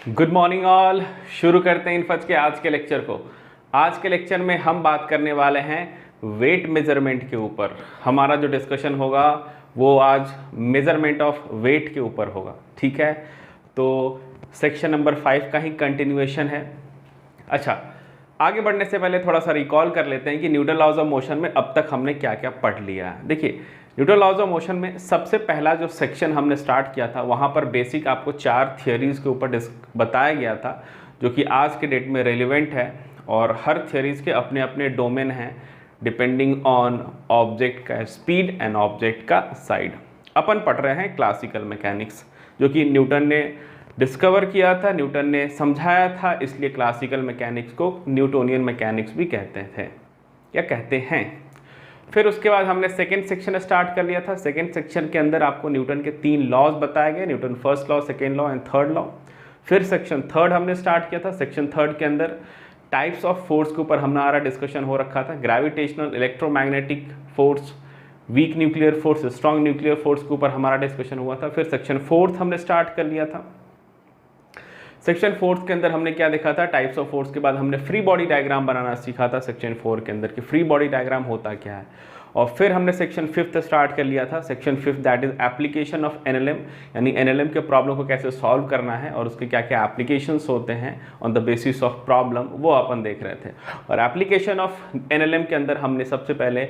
Good morning all. शुरू करते हैं इनफज के आज के लेक्चर को। आज के लेक्चर में हम बात करने वाले हैं वेट मेजरमेंट के ऊपर। हमारा जो डिस्कशन होगा वो आज मेजरमेंट ऑफ वेट के ऊपर होगा। ठीक है, तो सेक्शन नंबर 5 का ही कंटिन्यूएशन है। अच्छा, आगे बढ़ने से पहले थोड़ा सा रिकॉल कर लेते हैं कि न्यूटन लॉज ऑफ मोशन में अब तक हमने क्या क्या पढ़ लिया है। देखिए, न्यूटन लॉज ऑफ मोशन में सबसे पहला जो सेक्शन हमने स्टार्ट किया था वहाँ पर बेसिक आपको 4 थियोरीज़ के ऊपर बताया गया था जो कि आज के डेट में रेलिवेंट है, और हर थियोरीज़ के अपने अपने डोमेन हैं डिपेंडिंग ऑन ऑब्जेक्ट का स्पीड एंड ऑब्जेक्ट का साइड। अपन पढ़ रहे हैं क्लासिकल मैकेनिक्स जो कि न्यूटन ने डिस्कवर किया था, न्यूटन ने समझाया था, इसलिए क्लासिकल मैकेनिक्स को न्यूटोनियन मैकेनिक्स भी कहते थे या कहते हैं। फिर उसके बाद हमने सेकेंड सेक्शन स्टार्ट कर लिया था। सेकेंड सेक्शन के अंदर आपको न्यूटन के 3 लॉज बताए गए, Newton first law, second law and third law. फिर सेक्शन थर्ड हमने स्टार्ट किया था। सेक्शन थर्ड के अंदर टाइप्स ऑफ फोर्स के ऊपर हमारा डिस्कशन हो रखा था। Gravitational, electromagnetic force, weak nuclear force, strong nuclear force के ऊपर हमारा डिस्कशन हुआ था। फिर सेक्शन फोर्थ हमने स्टार्ट कर लिया था। सेक्शन फोर्थ के अंदर हमने क्या देखा था, टाइप्स ऑफ फोर्स के बाद हमने फ्री बॉडी डायग्राम बनाना सीखा था सेक्शन 4 के अंदर कि फ्री बॉडी डायग्राम होता क्या है। और फिर हमने सेक्शन 5th स्टार्ट कर लिया था। Section 5th that is application of NLM, यानी एनएलएम के प्रॉब्लम को कैसे सॉल्व करना है और उसके क्या क्या एप्लीकेशंस होते हैं on the basis of problem, वो अपन देख रहे थे। और एप्लीकेशन ऑफ एनएलएम के अंदर हमने सबसे पहले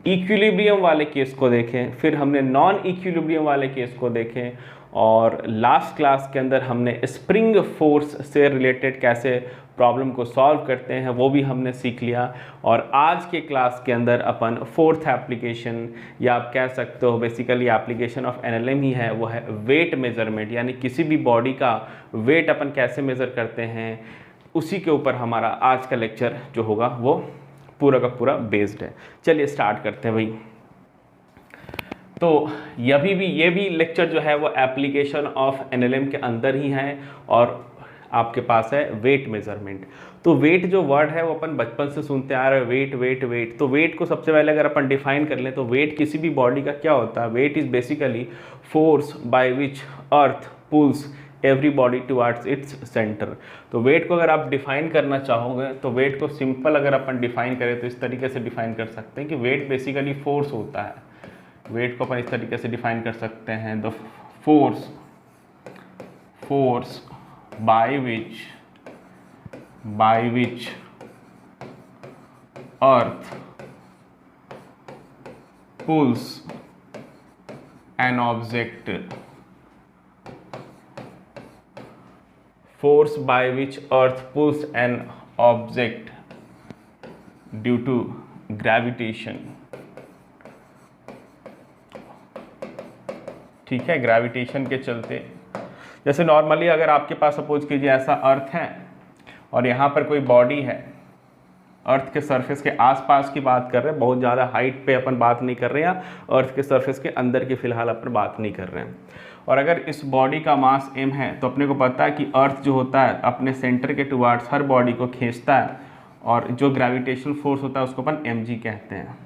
इक्विलिब्रियम वाले केस को देखें, फिर हमने नॉन इक्विलिब्रियम वाले केस को देखें, और लास्ट क्लास के अंदर हमने स्प्रिंग फोर्स से रिलेटेड कैसे प्रॉब्लम को सॉल्व करते हैं वो भी हमने सीख लिया। और आज के क्लास के अंदर अपन फोर्थ एप्लीकेशन, या आप कह सकते हो बेसिकली एप्लीकेशन ऑफ एनएलएम ही है, वो है वेट मेजरमेंट, यानी किसी भी बॉडी का वेट अपन कैसे मेज़र करते हैं, उसी के ऊपर हमारा आज का लेक्चर जो होगा वो पूरा का पूरा बेस्ड है। चलिए स्टार्ट करते हैं भाई। तो ये भी लेक्चर जो है वो एप्लीकेशन ऑफ एनएलएम के अंदर ही है, और आपके पास है वेट मेजरमेंट। तो वेट जो वर्ड है वो अपन बचपन से सुनते आ रहे हैं, वेट वेट वेट। तो वेट को सबसे पहले अगर अपन डिफाइन कर लें तो वेट किसी भी बॉडी का क्या होता है, weight is basically force by which earth pulls every body towards its centre. तो वेट को अगर आप डिफाइन करना चाहोगे तो वेट को सिंपल अगर अपन डिफाइन करें तो इस तरीके से डिफाइन कर सकते हैं कि वेट बेसिकली फोर्स होता है। वेट को अपन इस तरीके से डिफाइन कर सकते हैं, the force by which earth pulls an object, force by which earth pulls an object due to gravitation। ठीक है, ग्रेविटेशन के चलते, जैसे नॉर्मली अगर आपके पास सपोज कीजिए ऐसा अर्थ है और यहाँ पर कोई बॉडी है, अर्थ के सरफेस के आसपास की बात कर रहे हैं, बहुत ज़्यादा हाइट पे अपन बात नहीं कर रहे हैं, अर्थ के सरफेस के अंदर की फिलहाल अपन बात नहीं कर रहे हैं। और अगर इस बॉडी का मास m है तो अपने को पता है कि अर्थ जो होता है अपने सेंटर के टुवर्ड्स हर बॉडी को खींचता है, और जो ग्रेविटेशनल फोर्स होता है उसको अपन mg कहते हैं।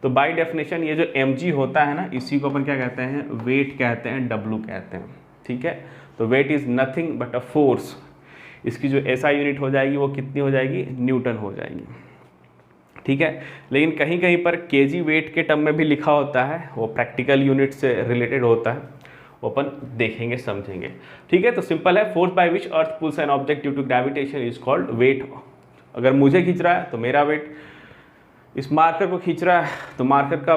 तो बाई डेफिनेशन ये जो mg होता है ना, इसी को अपन क्या कहते हैं, वेट कहते हैं, w कहते हैं। ठीक है, तो weight is nothing but a force. इसकी जो एसआई यूनिट हो जाएगी वो कितनी हो जाएगी, न्यूटन हो जाएगी। ठीक है, लेकिन कहीं कहीं पर केजी वेट के टर्म में भी लिखा होता है, वो प्रैक्टिकल यूनिट से रिलेटेड होता है, वो अपन देखेंगे समझेंगे। ठीक है, तो सिंपल है, force by which earth pulls an object due to gravitation is called weight. अगर मुझे खींच रहा है तो मेरा वेट, इस मार्कर को खींच रहा है तो मार्कर का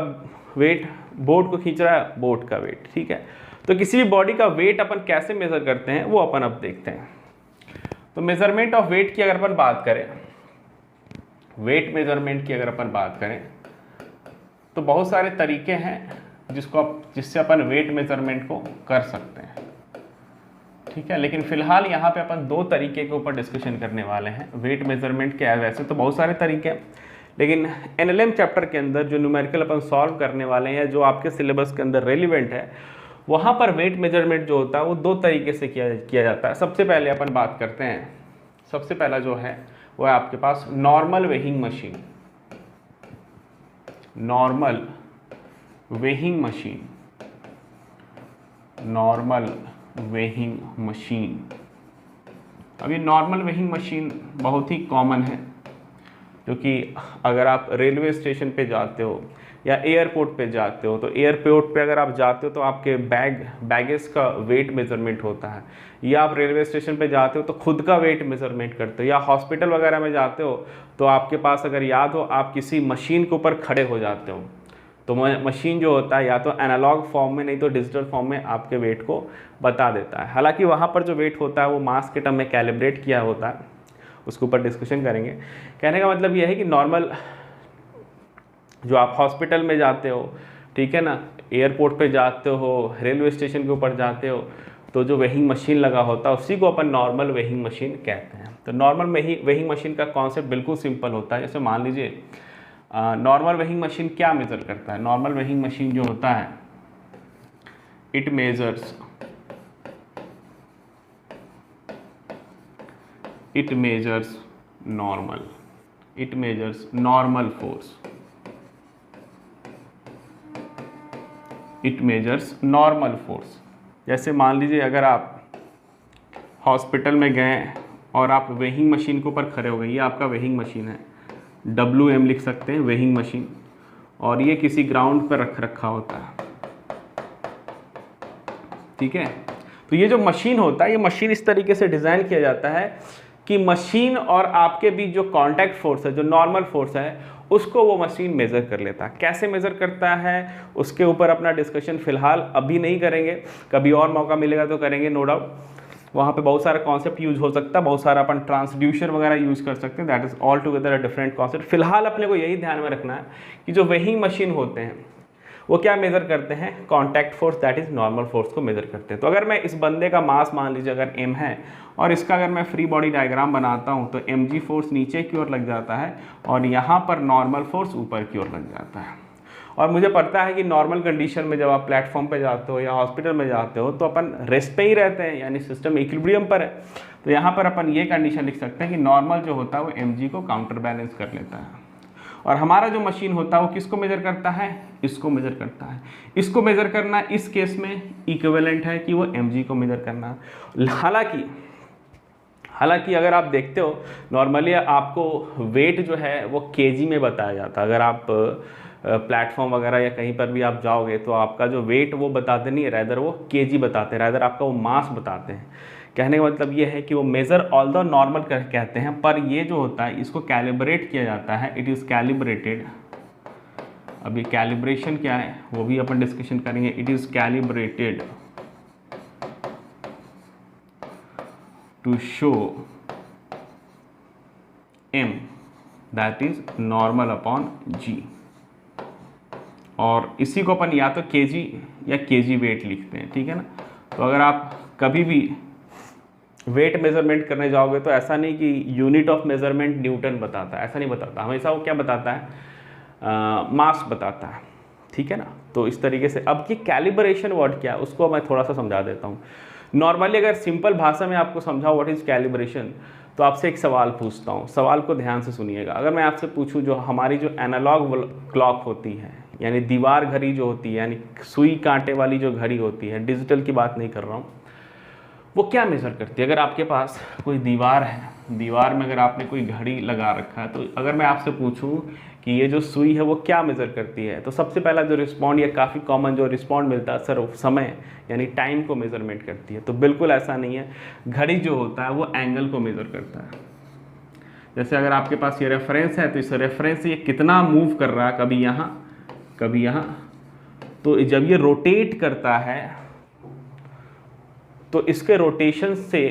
वेट, बोर्ड को खींच रहा है बोर्ड का वेट। ठीक है, तो किसी भी बॉडी का वेट अपन कैसे मेज़र करते हैं वो अपन अब देखते हैं। तो मेज़रमेंट ऑफ वेट की अगर अपन बात करें, वेट मेज़रमेंट की अगर अपन बात करें तो बहुत सारे तरीके हैं जिससे अपन वेट मेज़रमेंट को कर सकते हैं। ठीक है, लेकिन फिलहाल यहाँ पे अपन 2 तरीके के ऊपर डिस्कशन करने वाले हैं वेट मेज़रमेंट के। वैसे तो बहुत सारे तरीके हैं, लेकिन एनएलएम चैप्टर के अंदर जो न्यूमेरिकल अपन सॉल्व करने वाले हैं, जो आपके सिलेबस के अंदर रेलिवेंट है, वहाँ पर वेट मेजरमेंट जो होता है वो 2 तरीके से किया जाता है। सबसे पहले अपन बात करते हैं, सबसे पहला जो है वो है आपके पास normal weighing machine. Normal weighing machine, normal weighing machine. अब ये नॉर्मल वेइंग मशीन बहुत ही कॉमन है, क्योंकि अगर आप रेलवे स्टेशन पे जाते हो या एयरपोर्ट पे जाते हो, तो एयरपोर्ट पे अगर आप जाते हो तो आपके बैगेज का वेट मेजरमेंट होता है, या आप रेलवे स्टेशन पे जाते हो तो खुद का वेट मेजरमेंट करते हो, या हॉस्पिटल वगैरह में जाते हो तो आपके पास अगर याद हो आप किसी मशीन के ऊपर खड़े हो जाते हो, तो मशीन जो होता है या तो एनालॉग फॉर्म में नहीं तो डिजिटल फॉर्म में आपके वेट को बता देता है। हालांकि वहाँ पर जो वेट होता है वो मास के टर्म में कैलिब्रेट किया होता है, उसके ऊपर डिस्कशन करेंगे। कहने का मतलब ये है कि नॉर्मल जो आप हॉस्पिटल में जाते हो, ठीक है ना, एयरपोर्ट पे जाते हो, रेलवे स्टेशन के ऊपर जाते हो, तो जो वेइंग मशीन लगा होता है उसी को अपन नॉर्मल वेइंग मशीन कहते हैं। तो नॉर्मल वेइंग मशीन का कॉन्सेप्ट बिल्कुल सिंपल होता है। जैसे मान लीजिए नॉर्मल वेइंग मशीन क्या मेज़र करता है। नॉर्मल वेइंग मशीन जो होता है it measures normal force, it measures normal force. जैसे मान लीजिए अगर आप हॉस्पिटल में गए और आप वेइंग मशीन के ऊपर खड़े हो गए, ये आपका वेइंग मशीन है, WM लिख सकते हैं वेइंग मशीन, और ये किसी ग्राउंड पर रखा होता है, ठीक है। तो ये जो मशीन होता है, ये मशीन इस तरीके से डिज़ाइन किया जाता है कि मशीन और आपके बीच जो कांटेक्ट फोर्स है, जो नॉर्मल फोर्स है, उसको वो मशीन मेज़र कर लेता है। कैसे मेज़र करता है उसके ऊपर अपना डिस्कशन फ़िलहाल अभी नहीं करेंगे, कभी और मौका मिलेगा तो करेंगे, नो डाउट। वहाँ पे बहुत सारा कॉन्सेप्ट यूज़ हो सकता है, बहुत सारा अपन ट्रांसड्यूसर वगैरह यूज़ कर सकते हैं, that is all together a different concept. फिलहाल अपने को यही ध्यान में रखना है कि जो वेइंग मशीन होते हैं वो क्या मेज़र करते हैं, contact force, that is normal force को मेज़र करते हैं। तो अगर मैं इस बंदे का मास मान लीजिए अगर m है, और इसका अगर मैं फ्री बॉडी डायग्राम बनाता हूँ, तो mg फोर्स नीचे की ओर लग जाता है और यहाँ पर नॉर्मल फोर्स ऊपर की ओर लग जाता है। और मुझे पता है कि नॉर्मल कंडीशन में जब आप प्लेटफॉर्म पे जाते हो या हॉस्पिटल में जाते हो तो अपन रेस्ट पे ही रहते हैं, यानी सिस्टम इक्विलिब्रियम पर है। तो यहाँ पर अपन ये कंडीशन लिख सकते हैं कि नॉर्मल जो होता है वो mg को काउंटर बैलेंस कर लेता है, और हमारा जो मशीन होता है वो किसको मेजर करता है, इसको मेजर करता है। इसको मेजर करना इस केस में इक्विवेलेंट है कि वो mg को मेजर करना। हालांकि अगर आप देखते हो नॉर्मली आपको वेट जो है वो kg में बताया जाता है। अगर आप प्लेटफॉर्म वगैरह या कहीं पर भी आप जाओगे तो आपका जो वेट वो बताते नहीं है, रैदर वो kg बताते हैं, रैदर आपका वो मास बताते हैं। कहने का मतलब ये है कि वो मेज़र ऑल द नॉर्मल कहते हैं, पर ये जो होता है इसको कैलिब्रेट किया जाता है, इट इज़ कैलिब्रेटेड। अभी कैलिब्रेशन क्या है वो भी अपन डिस्कशन करेंगे। It is calibrated to show m that is normal upon g, और इसी को अपन या तो kg या kg वेट लिखते हैं, ठीक है ना। तो अगर आप कभी भी वेट मेजरमेंट करने जाओगे तो ऐसा नहीं कि यूनिट ऑफ मेजरमेंट न्यूटन बताता है, ऐसा नहीं बताता, हमेशा वो क्या बताता है, मास बताता है, ठीक है ना। तो इस तरीके से अब ये कैलिब्रेशन वर्ड क्या है उसको मैं थोड़ा सा समझा देता हूँ। नॉर्मली अगर सिंपल भाषा में आपको समझाओ व्हाट इज़ कैलिब्रेशन, तो आपसे एक सवाल पूछता हूँ, सवाल को ध्यान से सुनिएगा। अगर मैं आपसे पूछूँ जो हमारी जो एनालॉग क्लॉक होती है, यानी दीवार घड़ी जो होती है, यानी सुई कांटे वाली जो घड़ी होती है, डिजिटल की बात नहीं कर रहा हूँ, वो क्या मेज़र करती है। अगर आपके पास कोई दीवार है, दीवार में अगर आपने कोई घड़ी लगा रखा है, तो अगर मैं आपसे पूछूं कि ये जो सुई है वो क्या मेज़र करती है, तो सबसे पहला जो रिस्पॉन्ड या काफ़ी कॉमन जो रिस्पॉन्ड मिलता है, सर समय यानी टाइम को मेज़रमेंट करती है। तो बिल्कुल ऐसा नहीं है, घड़ी जो होता है वो एंगल को मेज़र करता है। जैसे अगर आपके पास ये रेफरेंस है तो इस रेफरेंस से ये कितना मूव कर रहा है, कभी यहाँ कभी यहाँ, तो जब ये रोटेट करता है तो इसके रोटेशन से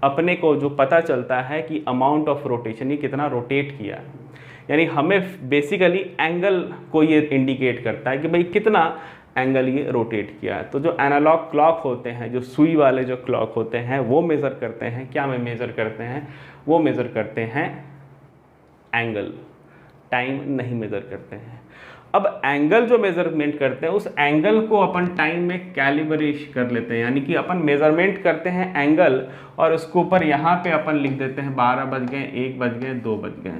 अपने को जो पता चलता है कि अमाउंट ऑफ रोटेशन, ये कितना रोटेट किया है, यानी हमें बेसिकली एंगल को ये इंडिकेट करता है कि भाई कितना एंगल ये रोटेट किया है। तो जो एनालॉग क्लॉक होते हैं, जो सुई वाले जो क्लॉक होते हैं, वो मेज़र करते हैं, क्या में मेज़र करते हैं, वो मेज़र करते हैं एंगल, टाइम नहीं मेज़र करते हैं। अब एंगल जो मेजरमेंट करते हैं उस एंगल को अपन टाइम में कैलिब्रेट कर लेते हैं, यानी कि अपन मेजरमेंट करते हैं एंगल और उसके ऊपर यहाँ पे अपन लिख देते हैं 12 बज गए, 1 बज गए, 2 बज गए।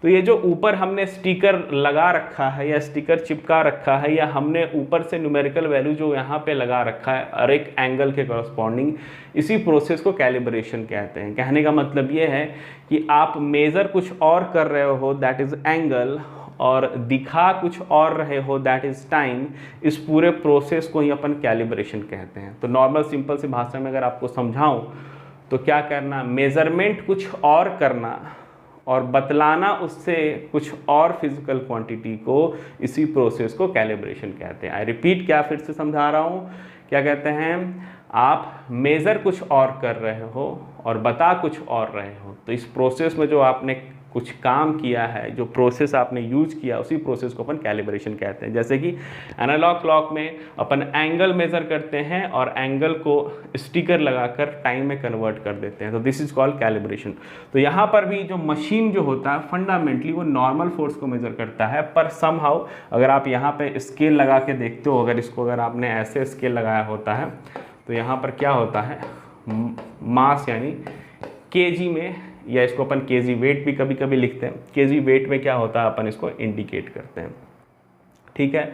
तो ये जो ऊपर हमने स्टिकर लगा रखा है या स्टिकर चिपका रखा है या हमने ऊपर से न्यूमेरिकल वैल्यू जो यहाँ पे लगा रखा है और एक एंगल के कॉरस्पॉन्डिंग, इसी प्रोसेस को कैलिब्रेशन कहते हैं। कहने का मतलब ये है कि आप मेज़र कुछ और कर रहे हो, दैट इज़ एंगल, और दिखा कुछ और रहे हो, दैट इज़ टाइम। इस पूरे प्रोसेस को ही अपन कैलिब्रेशन कहते हैं। तो नॉर्मल सिंपल सी भाषा में अगर आपको समझाऊं तो क्या करना, मेज़रमेंट कुछ और करना और बतलाना उससे कुछ और फिजिकल क्वांटिटी को, इसी प्रोसेस को कैलिब्रेशन कहते हैं। आई रिपीट, क्या फिर से समझा रहा हूँ, क्या कहते हैं, आप मेज़र कुछ और कर रहे हो और बता कुछ और रहे हो। तो इस प्रोसेस में जो आपने कुछ काम किया है, जो प्रोसेस आपने यूज किया, उसी प्रोसेस को अपन कैलिब्रेशन कहते हैं। जैसे कि एनालॉग क्लॉक में अपन एंगल मेज़र करते हैं और एंगल को स्टिकर लगाकर टाइम में कन्वर्ट कर देते हैं, तो दिस इज कॉल्ड कैलिब्रेशन। तो यहाँ पर भी जो मशीन जो होता है फंडामेंटली वो नॉर्मल फोर्स को मेज़र करता है, पर समहाउ अगर आप यहाँ पे स्केल लगा के देखते हो, अगर आपने ऐसे स्केल लगाया होता है तो यहाँ पर क्या होता है, मास यानी केजी में, या इसको अपन केजी वेट भी कभी कभी लिखते हैं, केजी वेट में क्या होता है अपन इसको इंडिकेट करते हैं। ठीक है,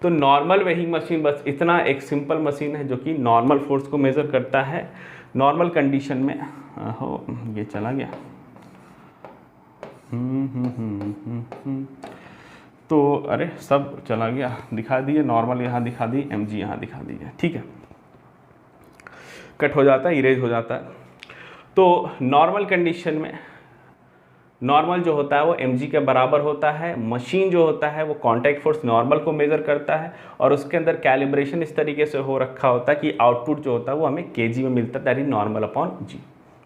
तो नॉर्मल वेइंग मशीन बस इतना एक सिंपल मशीन है जो कि नॉर्मल फोर्स को मेज़र करता है नॉर्मल कंडीशन में। हो ये चला गया। तो अरे सब चला गया, दिखा दिए, नॉर्मल यहाँ दिखा दी, mg यहाँ दिखा दी है। ठीक है, कट हो जाता है, इरेज हो जाता है। तो नॉर्मल कंडीशन में नॉर्मल जो होता है वो mg के बराबर होता है। मशीन जो होता है वो कांटेक्ट फोर्स नॉर्मल को मेज़र करता है और उसके अंदर कैलिब्रेशन इस तरीके से हो रखा होता है कि आउटपुट जो होता है वो हमें kg में मिलता है, that is normal upon g।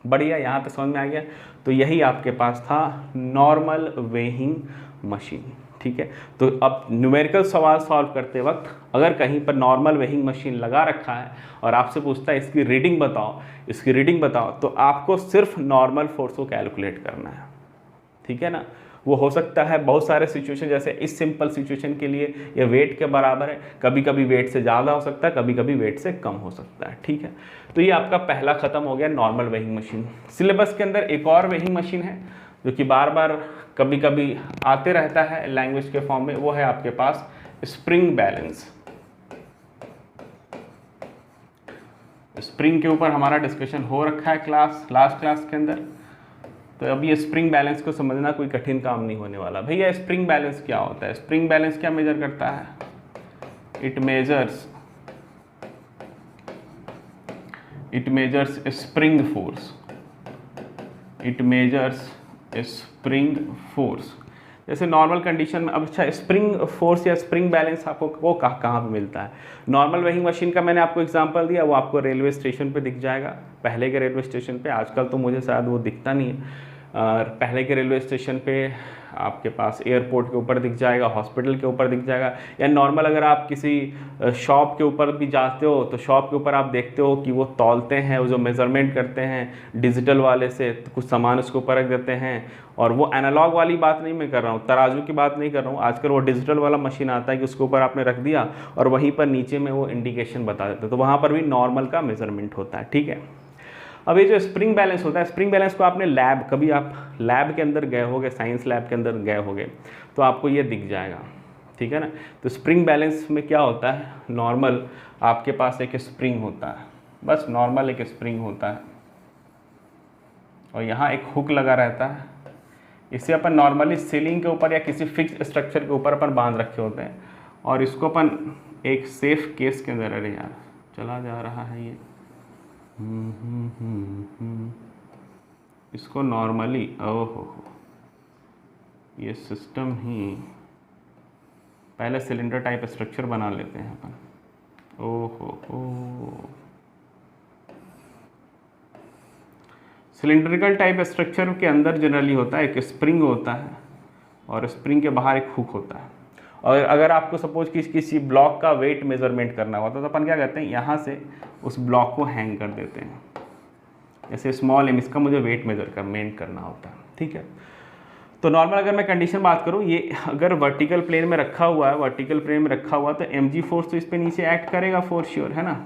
बढ़िया, यहाँ पे समझ में आ गया। तो यही आपके पास था नॉर्मल वेइंग मशीन। ठीक है, तो अब न्यूमेरिकल सवाल सॉल्व करते वक्त अगर कहीं पर नॉर्मल वेइंग मशीन लगा रखा है और आपसे पूछता है इसकी रीडिंग बताओ, इसकी रीडिंग बताओ, तो आपको सिर्फ नॉर्मल फोर्स को कैलकुलेट करना है। ठीक है ना, वो हो सकता है बहुत सारे सिचुएशन, जैसे इस सिंपल सिचुएशन के लिए ये वेट के बराबर है, कभी कभी वेट से ज़्यादा हो सकता है, कभी कभी वेट से कम हो सकता है। ठीक है, तो ये आपका पहला ख़त्म हो गया नॉर्मल वेइंग मशीन। सिलेबस के अंदर एक और वेइंग मशीन है जो कि बार बार कभी कभी आते रहता है लैंग्वेज के फॉर्म में, वो है आपके पास स्प्रिंग बैलेंस। स्प्रिंग के ऊपर हमारा डिस्कशन हो रखा है लास्ट क्लास के अंदर। तो अब ये स्प्रिंग बैलेंस को समझना कोई कठिन काम नहीं होने वाला। भैया स्प्रिंग बैलेंस क्या होता है? स्प्रिंग बैलेंस क्या मेजर करता है? It measures spring force. It measures spring force. जैसे नॉर्मल कंडीशन में, अब अच्छा स्प्रिंग फोर्स या स्प्रिंग बैलेंस आपको वो कहाँ पे मिलता है? नॉर्मल वेइंग मशीन का मैंने आपको एग्जांपल दिया, वो आपको रेलवे स्टेशन पे दिख जाएगा, पहले के रेलवे स्टेशन पे। आजकल तो मुझे शायद वो दिखता नहीं है। पहले के रेलवे स्टेशन पे आपके पास एयरपोर्ट के ऊपर दिख जाएगा, हॉस्पिटल के ऊपर दिख जाएगा, या नॉर्मल अगर आप किसी शॉप के ऊपर भी जाते हो तो शॉप के ऊपर आप देखते हो कि वो तौलते हैं, वो जो मेज़रमेंट करते हैं डिजिटल वाले से, तो कुछ सामान उसके ऊपर रख देते हैं। और वो एनालॉग वाली बात नहीं मैं कर रहा हूँ, तराजू की बात नहीं कर रहा हूँ, आजकल वो डिजिटल वाला मशीन आता है कि उसके ऊपर आपने रख दिया और वहीं पर नीचे में वो इंडिकेशन बता देते हैं, तो वहाँ पर भी नॉर्मल का मेज़रमेंट होता है। ठीक है, अब ये जो स्प्रिंग बैलेंस होता है, स्प्रिंग बैलेंस को आपने कभी आप लैब के अंदर गए होगे, साइंस लैब के अंदर गए होगे, तो आपको ये दिख जाएगा। ठीक है ना, तो स्प्रिंग बैलेंस में क्या होता है, नॉर्मल आपके पास एक स्प्रिंग होता है, बस नॉर्मल एक स्प्रिंग होता है और यहाँ एक हुक लगा रहता है। इसे अपन नॉर्मली सीलिंग के ऊपर या किसी फिक्स स्ट्रक्चर के ऊपर अपन बांध रखे होते हैं और इसको अपन एक सेफ केस के अंदर, अरे यार चला जा रहा है ये, इसको नॉर्मली ये सिस्टम ही पहले सिलेंडर टाइप स्ट्रक्चर बना लेते हैं अपन। सिलेंड्रिकल टाइप स्ट्रक्चर के अंदर जनरली होता है एक स्प्रिंग होता है और स्प्रिंग के बाहर एक हुक होता है। और अगर आपको सपोज किसी ब्लॉक का वेट मेजरमेंट करना होता है तो अपन क्या कहते हैं, यहाँ से उस ब्लॉक को हैंग कर देते हैं, जैसे स्मॉल एम, इसका मुझे वेट मेजरमेंट करना होता है। ठीक है, तो नॉर्मल अगर मैं कंडीशन बात करूँ, ये अगर वर्टिकल प्लेन में रखा हुआ है, तो mg फोर्स तो इस पर नीचे एक्ट करेगा फॉर श्योर, है ना।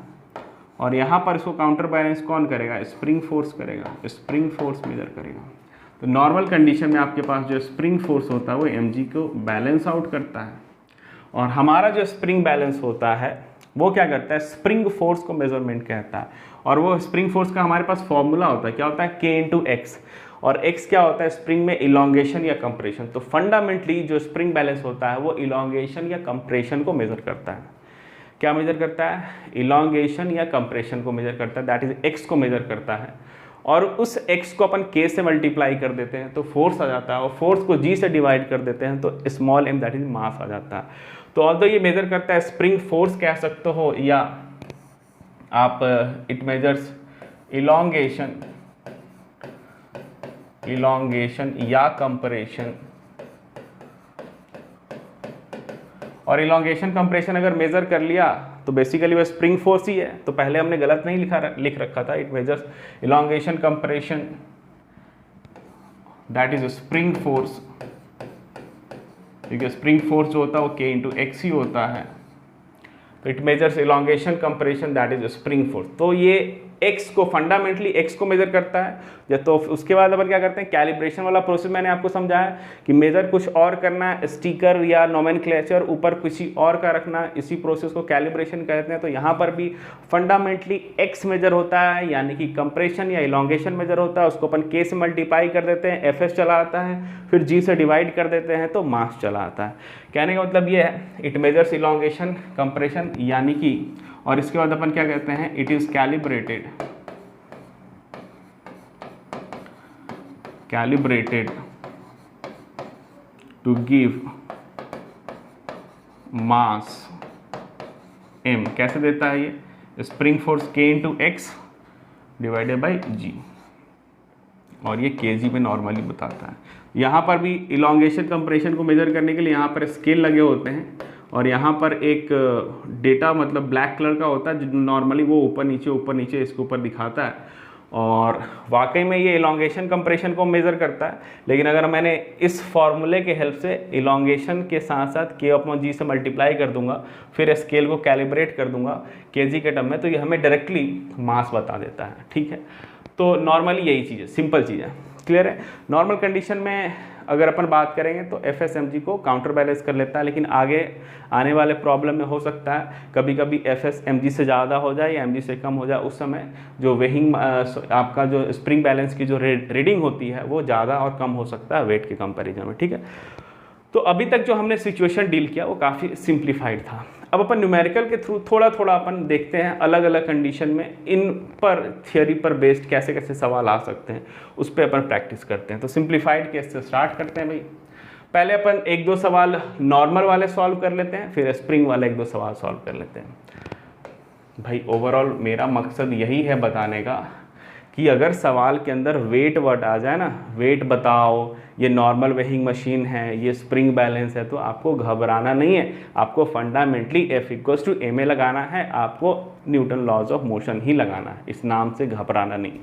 और यहाँ पर इसको काउंटर बैलेंस कौन करेगा? स्प्रिंग फोर्स करेगा, स्प्रिंग फोर्स मेजर करेगा। तो नॉर्मल कंडीशन में आपके पास जो स्प्रिंग फोर्स होता है वो mg को बैलेंस आउट करता है, और हमारा जो स्प्रिंग बैलेंस होता है वो क्या करता है, स्प्रिंग फोर्स को मेजरमेंट कहता है। और वो स्प्रिंग फोर्स का हमारे पास फॉर्मूला होता है, क्या होता है, k इंटू एक्स, और x क्या होता है स्प्रिंग में, इलोंगेशन या कंप्रेशन। तो फंडामेंटली जो स्प्रिंग बैलेंस होता है वो इलोंगेशन या कंप्रेशन को मेजर करता है। क्या मेजर करता है, इलोंगेशन या कंप्रेशन को मेजर करता है, दैट इज x को मेजर करता है। और उस x को अपन k से मल्टीप्लाई कर देते हैं तो फोर्स आ जाता है, और फोर्स को g से डिवाइड कर देते हैं तो small m that is mass आ जाता है। तो ऑल्दो ये मेजर करता है स्प्रिंग फोर्स कह सकते हो, या आप इट मेजर्स इलोंगेशन या कंप्रेशन। और इलोंगेशन कंप्रेशन अगर मेजर कर लिया तो बेसिकली वो स्प्रिंग फोर्स ही है, तो पहले हमने गलत नहीं लिख रखा था, it measures elongation compression that is spring force, क्योंकि स्प्रिंग फोर्स जो होता है वो k इंटू एक्स ही होता है। तो it measures elongation compression that is spring force. तो ये x को फंडामेंटली x को मेजर करता है। तो उसके बाद अपन क्या करते हैं, कैलिब्रेशन वाला प्रोसेस मैंने आपको समझाया कि मेजर कुछ और करना है, स्टिकर या नोमेनक्लेचर ऊपर किसी और का रखना, इसी प्रोसेस को कैलिब्रेशन कहते हैं। तो यहाँ पर भी फंडामेंटली x मेजर होता है, यानी कि कंप्रेशन या इलोंगेशन मेजर होता है, उसको अपन k से मल्टीप्लाई कर देते हैं, fs चला आता है, फिर g से डिवाइड कर देते हैं तो मास चला आता है। कहने का मतलब ये है, इट मेजर्स इलोंगेशन कंप्रेशन, यानी कि, और इसके बाद अपन क्या कहते हैं, it is calibrated to give mass m। कैसे देता है ये, spring force k into X divided by g, और ये kg में नॉर्मली बताता है। यहाँ पर भी इलोंगेशन कंप्रेशन को मेजर करने के लिए यहाँ पर स्केल लगे होते हैं, और यहाँ पर एक डेटा मतलब ब्लैक कलर का होता है जो नॉर्मली वो ऊपर नीचे इसके ऊपर दिखाता है, और वाकई में ये इलोंगेशन कंप्रेशन को मेज़र करता है। लेकिन अगर मैंने इस फॉर्मूले के हेल्प से इलोंगेशन के साथ साथ k/g से मल्टीप्लाई कर दूंगा, फिर स्केल को कैलिब्रेट कर दूंगा kg के टर्म में, तो ये हमें डायरेक्टली मास बता देता है। ठीक है, तो नॉर्मली यही चीज़ है, सिंपल चीज़ है, क्लियर है। नॉर्मल कंडीशन में अगर अपन बात करेंगे तो एफ एस एम जी को काउंटर बैलेंस कर लेता है, लेकिन आगे आने वाले प्रॉब्लम में हो सकता है कभी कभी एफ एस एम जी से ज़्यादा हो जाए या एम जी से कम हो जाए, उस समय जो वेइंग आपका जो स्प्रिंग बैलेंस की जो रीडिंग होती है वो ज़्यादा और कम हो सकता है वेट के कंपैरिजन में। ठीक है, तो अभी तक जो हमने सिचुएशन डील किया वो काफ़ी सिंप्लीफाइड था। अब अपन न्यूमेरिकल के थ्रू थोड़ा थोड़ा अपन देखते हैं अलग अलग कंडीशन में इन पर थियोरी पर बेस्ड कैसे कैसे सवाल आ सकते हैं, उस पर अपन प्रैक्टिस करते हैं। तो सिंप्लीफाइड केस से स्टार्ट करते हैं भाई। पहले अपन एक दो सवाल नॉर्मल वाले सॉल्व कर लेते हैं, फिर स्प्रिंग वाले एक दो सवाल सॉल्व कर लेते हैं। भाई ओवरऑल मेरा मकसद यही है बताने का कि अगर सवाल के अंदर वेट वर्ड आ जाए ना, वेट बताओ, ये नॉर्मल वेइंग मशीन है, ये स्प्रिंग बैलेंस है, तो आपको घबराना नहीं है, आपको फंडामेंटली F=ma लगाना है, आपको न्यूटन लॉज ऑफ मोशन ही लगाना है, इस नाम से घबराना नहीं।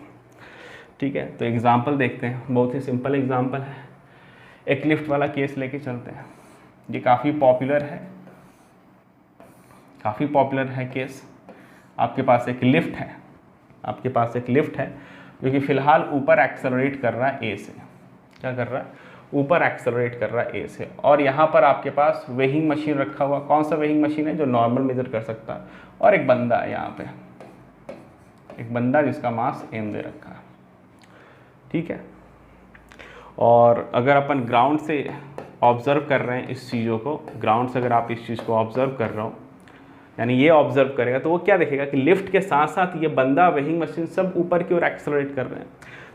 ठीक है, तो एग्जांपल देखते हैं, बहुत ही सिंपल एग्जांपल है। एक लिफ्ट वाला केस लेके चलते हैं, ये काफ़ी पॉपुलर है केस। आपके पास एक लिफ्ट है, जो कि फिलहाल ऊपर एक्सेलरेट कर रहा है ए से। क्या कर रहा है? ऊपर एक्सेलरेट कर रहा है ए से, और यहाँ पर आपके पास वेइंग मशीन रखा हुआ। कौन सा वेइंग मशीन है? जो नॉर्मल मेजर कर सकता है, और एक बंदा है यहाँ पे, एक बंदा जिसका मास m दे रखा है। ठीक है, और अगर अपन ग्राउंड से ऑब्जर्व कर रहे हैं इस चीज़ों को, ग्राउंड से अगर आप इस चीज़ को ऑब्जर्व कर रहे हो, यानी ये ऑब्जर्व करेगा, तो वो क्या देखेगा कि लिफ्ट के साथ साथ ये बंदा, वेइंग मशीन सब ऊपर की ओर एक्सेलरेट कर रहे हैं।